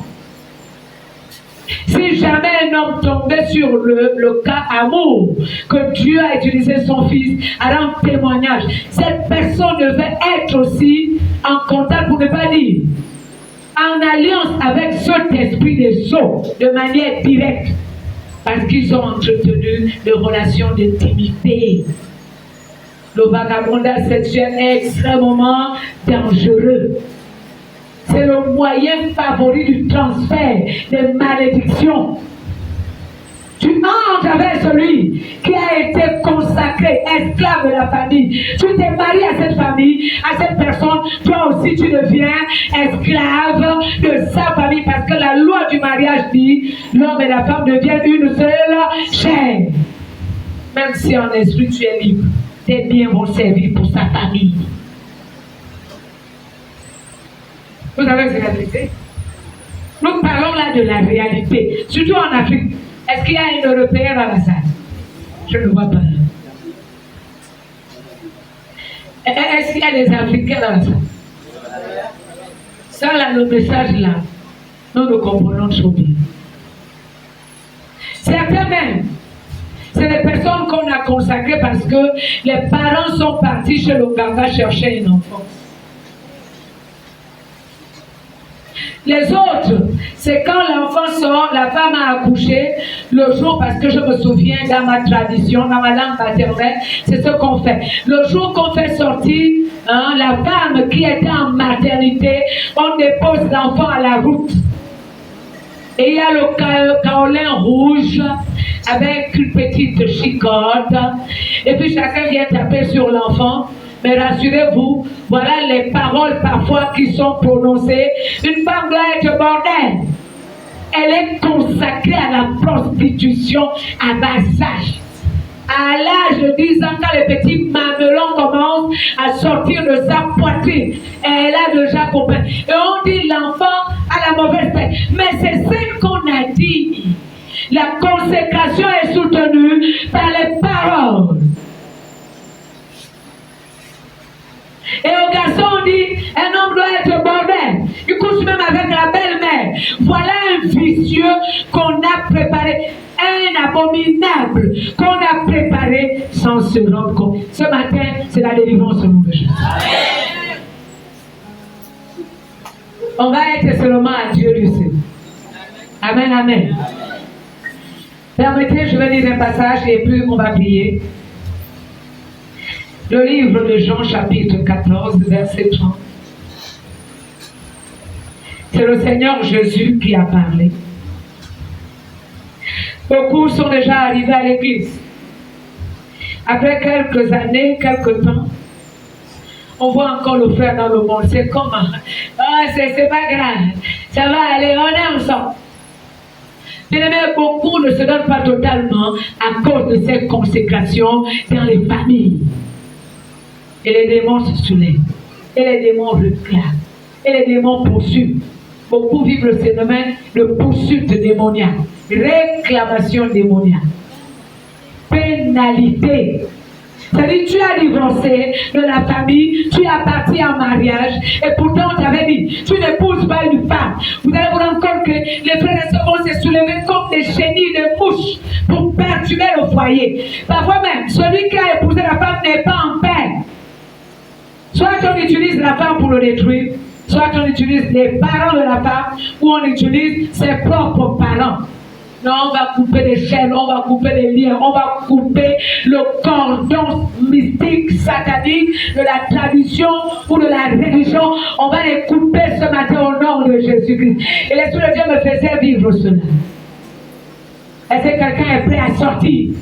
Si jamais un homme tombait sur le cas amour, que Dieu a utilisé son fils à rendre témoignage, cette personne devait être aussi en contact, pour ne pas dire, en alliance avec cet esprit des eaux, de manière directe, parce qu'ils ont entretenu des relations d'intimité. Le vagabondage sexuel est extrêmement dangereux. C'est le moyen favori du transfert des malédictions. Tu entres avec celui qui a été consacré, esclave de la famille. Tu t'es marié à cette famille, à cette personne. Toi aussi, tu deviens esclave de sa famille. Parce que la loi du mariage dit, l'homme et la femme deviennent une seule chair. Même si en esprit tu es libre, tes biens vont servir pour sa famille. Vous avez cette réalité? Nous parlons là de la réalité, surtout en Afrique. Est-ce qu'il y a un Européen dans la salle? Je ne vois pas. Est-ce qu'il y a des Africains dans la salle? Ça, là, le message là, nous comprenons trop bien. Certains même, c'est des personnes qu'on a consacrées parce que les parents sont partis chez le Ganga chercher un enfant. Les autres, c'est quand l'enfant sort, la femme a accouché, le jour, parce que je me souviens dans ma tradition, dans ma langue maternelle, c'est ce qu'on fait. Le jour qu'on fait sortir la femme qui était en maternité, on dépose l'enfant à la route. Et il y a le kaolin rouge avec une petite chicotte. Et puis chacun vient taper sur l'enfant. Mais rassurez-vous, voilà les paroles parfois qui sont prononcées. Une femme doit être bordel. Elle est consacrée à la prostitution à bas âge. À l'âge de 10 ans, quand les petits mamelons commencent à sortir de sa poitrine, elle a déjà compris. Et on dit l'enfant a la mauvaise tête. Mais c'est ce qu'on a dit. La consécration est soutenue par les paroles. Et au garçon, on dit, un homme doit être bordel. Il couche même avec la belle-mère. Voilà un vicieux qu'on a préparé, un abominable qu'on a préparé sans se rendre compte. Ce matin, c'est la délivrance au nom de Jésus. On va être seulement à Dieu du ciel. Amen, amen. Permettez, je vais lire un passage et puis on va prier. Le livre de Jean, chapitre 14, verset 30. C'est le Seigneur Jésus qui a parlé. Beaucoup sont déjà arrivés à l'église. Après quelques années, quelques temps, on voit encore le frère dans le monde. C'est comment? Ah, c'est pas grave. Ça va aller, on est ensemble. Bien aimé, beaucoup ne se donnent pas totalement à cause de cette consécration dans les familles. Et les démons se soulèvent. Et les démons réclament. Et les démons poursuivent. Beaucoup vivent le phénomène de poursuite démoniaque. Réclamation démoniaque. Pénalité. C'est-à-dire, tu as divorcé de la famille, tu as parti en mariage, et pourtant on t'avait dit, tu n'épouses pas une femme. Vous allez vous rendre compte que les frères et sœurs vont se soulever comme des chenilles de mouches pour perturber le foyer. Parfois même, celui qui a épousé la femme n'est pas en paix. Soit on utilise la femme pour le détruire, soit on utilise les parents de la femme, ou on utilise ses propres parents. Non, on va couper les chaînes, on va couper les liens, on va couper le cordon mystique, satanique de la tradition ou de la religion. On va les couper ce matin au nom de Jésus-Christ. Et l'Esprit de Dieu me faisait vivre cela. Est-ce que quelqu'un est prêt à sortir?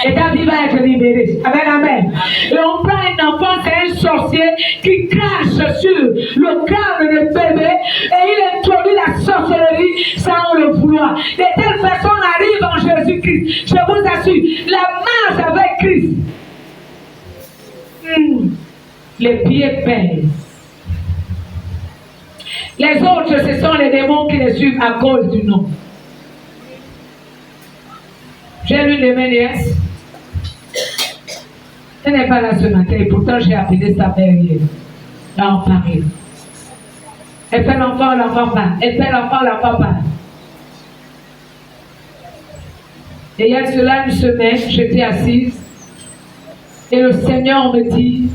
Et ta vie va être libérée. Amen, amen. Et on prend un enfant, c'est un sorcier qui crache sur le crâne de bébé et il introduit la sorcellerie sans le vouloir. De telle façon, on arrive en Jésus-Christ. Je vous assure, la marche avec Christ. Les pieds pèsent. Les autres, ce sont les démons qui les suivent à cause du nom. J'ai l'une de mes nièces. Elle n'est pas là ce matin et pourtant j'ai appelé sa mère hier. Là en Paris. Elle fait l'enfant pas. Elle fait l'enfant pas. Et il y a cela une semaine, j'étais assise et le Seigneur me dit,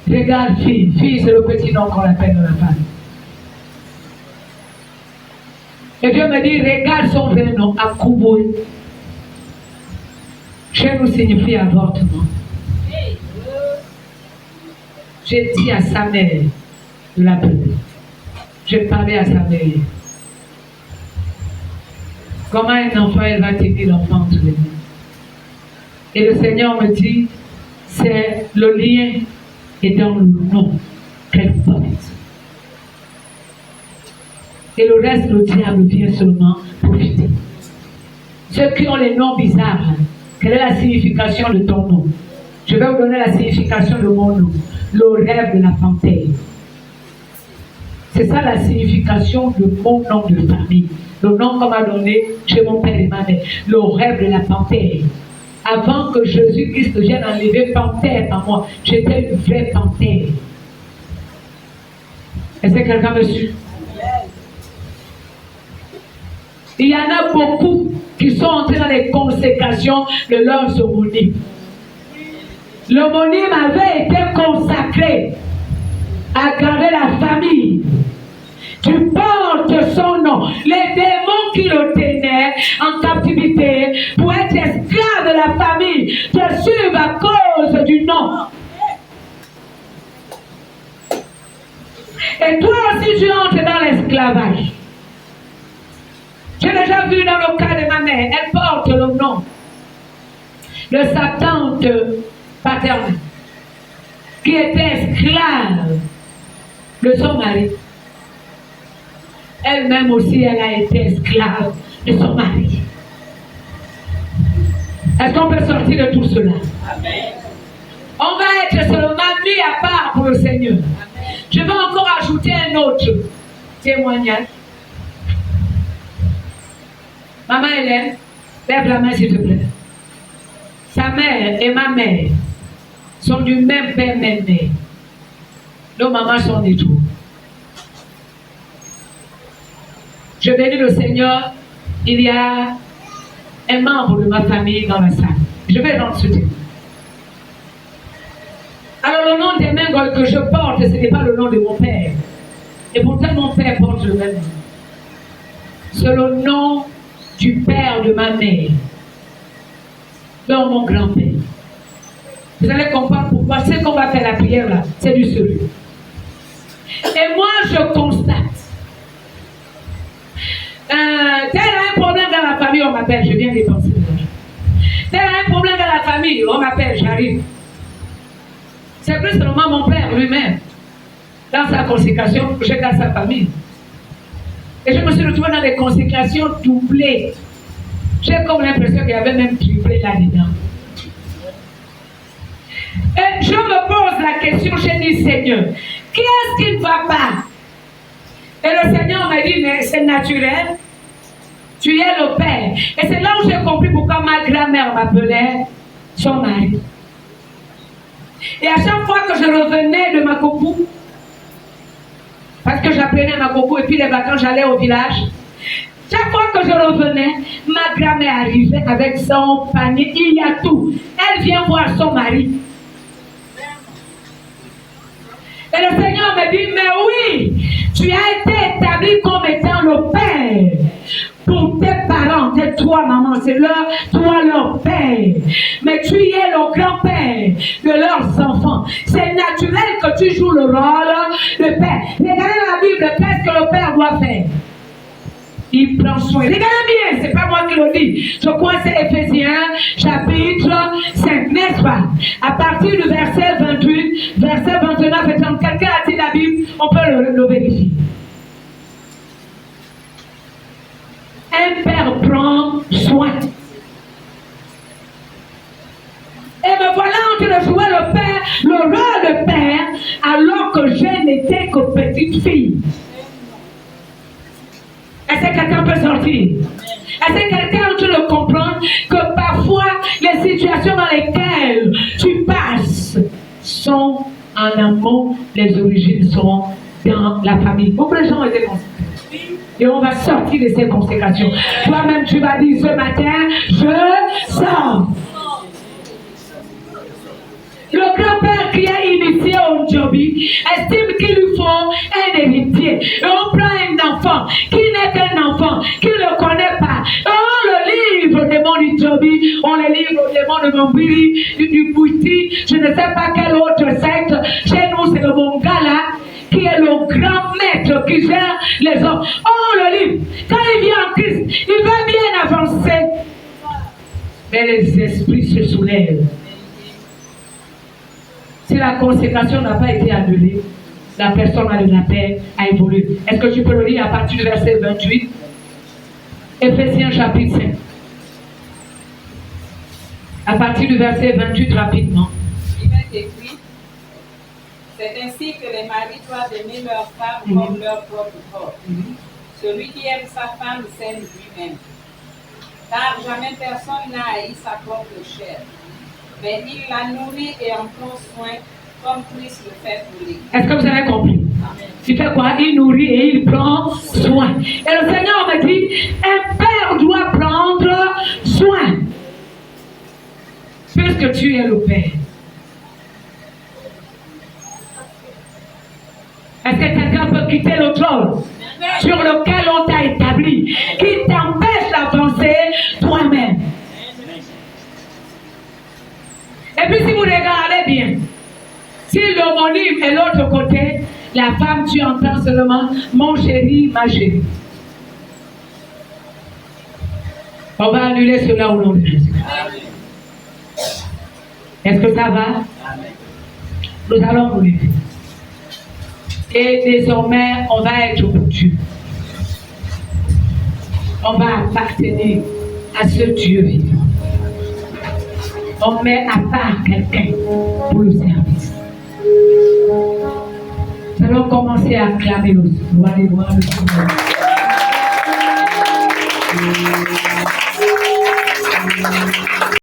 regarde fille, fille c'est le petit nom qu'on appelle dans la famille. Et Dieu me dit, regarde son vrai nom, Akouboui. Chez nous signifie avortement. J'ai dit à sa mère de l'appeler. J'ai parlé à sa mère. Comment un enfant, elle va tenir l'enfant entre les mains. Et le Seigneur me dit, c'est le lien est dans le nom qu'elle porte. Et le reste, le diable vient seulement profiter. Ceux qui ont les noms bizarres, quelle est la signification de ton nom? Je vais vous donner la signification de mon nom. Le rêve de la panthère. C'est ça la signification de mon nom de famille. Le nom qu'on m'a donné chez mon père et ma mère. Le rêve de la panthère. Avant que Jésus-Christ vienne enlever panthère en moi, j'étais une vraie panthère. Est-ce que quelqu'un me suit? Il y en a beaucoup qui sont entrés dans les consécrations de leurs homonymes. L'homonyme avait été consacré à garder la famille. Tu portes son nom. Les démons qui le tenaient en captivité pour être esclaves de la famille te suivent à cause du nom. Et toi aussi tu entres dans l'esclavage. J'ai déjà vu dans le cas de ma mère, elle porte le nom de sa tante paternelle, qui était esclave de son mari. Elle-même aussi, elle a été esclave de son mari. Est-ce qu'on peut sortir de tout cela? Amen. On va être seulement mis à part pour le Seigneur. Amen. Je vais encore ajouter un autre témoignage. Maman Hélène, lève la main s'il te plaît. Sa mère et ma mère sont du même père, même mère. Nos mamans sont des trous. Je bénis le Seigneur, il y a un membre de ma famille dans la salle. Je vais rendre ce témoin. Alors le nom des mains que je porte, ce n'est pas le nom de mon père. Et pourtant mon père porte le même nom. C'est le nom du père de ma mère, dans mon grand-père. Vous allez comprendre pourquoi. C'est qu'on va faire la prière là, c'est du sérieux. Et moi je constate, tel un problème dans la famille, on m'appelle, je viens dépenser de l'argent. C'est un problème dans la famille. On m'appelle, j'arrive. C'est plus seulement mon père lui-même. Dans sa consécration, je garde sa famille. Et je me suis retrouvée dans des consécrations doublées. J'ai comme l'impression qu'il y avait même triplé là-dedans. Et je me pose la question, je dis Seigneur, qu'est-ce qui ne va pas? Et le Seigneur m'a dit, mais c'est naturel. Tu es le père. Et c'est là où j'ai compris pourquoi ma grand-mère m'appelait son mari. Et à chaque fois que je revenais de Makoko, parce que j'apprenais Makoko et puis les vacances, j'allais au village. Chaque fois que je revenais, ma grand-mère arrivait avec son panier. Il y a tout. Elle vient voir son mari. Et le Seigneur me dit, mais oui, tu as été établi comme étant le père pour tes parents, tes toi maman, c'est toi leur père. Mais tu es le grand-père de leurs enfants. C'est naturel que tu joues le rôle de père. Regardez la Bible, qu'est-ce que le père doit faire? Il prend soin. Regardez bien, c'est pas moi qui le dis. Je crois que c'est Éphésiens, chapitre 5, n'est-ce pas? À partir du verset 28, verset 29 et 30, quelqu'un a-t-il la Bible? On peut le vérifier. Un père prend soin. Et me voilà en train de jouer le rôle de père, alors que je n'étais que petite fille. Est-ce que quelqu'un peut sortir? Est-ce que quelqu'un est en train de comprendre que parfois les situations dans lesquelles tu passes sont en amont, les origines sont dans la famille. Beaucoup de gens ont été conséquents. Et on va sortir de ces consécrations. Toi-même, tu vas dire ce matin, je sors. Le grand-père qui est initié au Djobi estime qu'il lui faut un héritier. Et on prend un enfant qui n'est qu'un enfant, qui ne connaît pas. Et on le livre des monts du Djobi, on le livre des monts de Mombiri, du Bouti, je ne sais pas quelle autre secte. Chez nous, c'est le Mongala qui est le grand maître qui gère les hommes. On le livre. Quand il vient en Christ, il va bien avancer. Mais les esprits se soulèvent. Si la consécration n'a pas été annulée, la personne a la paix, a évolué. Est-ce que tu peux le lire à partir du verset 28? Éphésiens chapitre 5. À partir du verset 28 rapidement. Il est écrit, c'est ainsi que les maris doivent aimer leur femme comme leur propre corps. Celui qui aime sa femme s'aime lui-même. Car jamais personne n'a haï sa propre chair. Mais il la nourrit et en prend soin comme Christ le fait pour l'Église. Est-ce que vous avez compris? Il fait quoi? Il nourrit et il prend soin. Et le Seigneur me dit, un père doit prendre soin. Puisque tu es le père. Est-ce que quelqu'un peut quitter le trône sur lequel on t'a établi, qui t'empêche d'avancer toi-même? Et puis si vous regardez bien, si l'homonyme est l'autre côté, la femme, tu entends seulement mon chéri, ma chérie. On va annuler cela au nom de Jésus. Est-ce que ça va? Nous allons nous lever. Et désormais, on va être pour Dieu. On va appartenir à ce Dieu vivant. On met à part quelqu'un pour le service. Nous allons commencer à acclamer le Seigneur.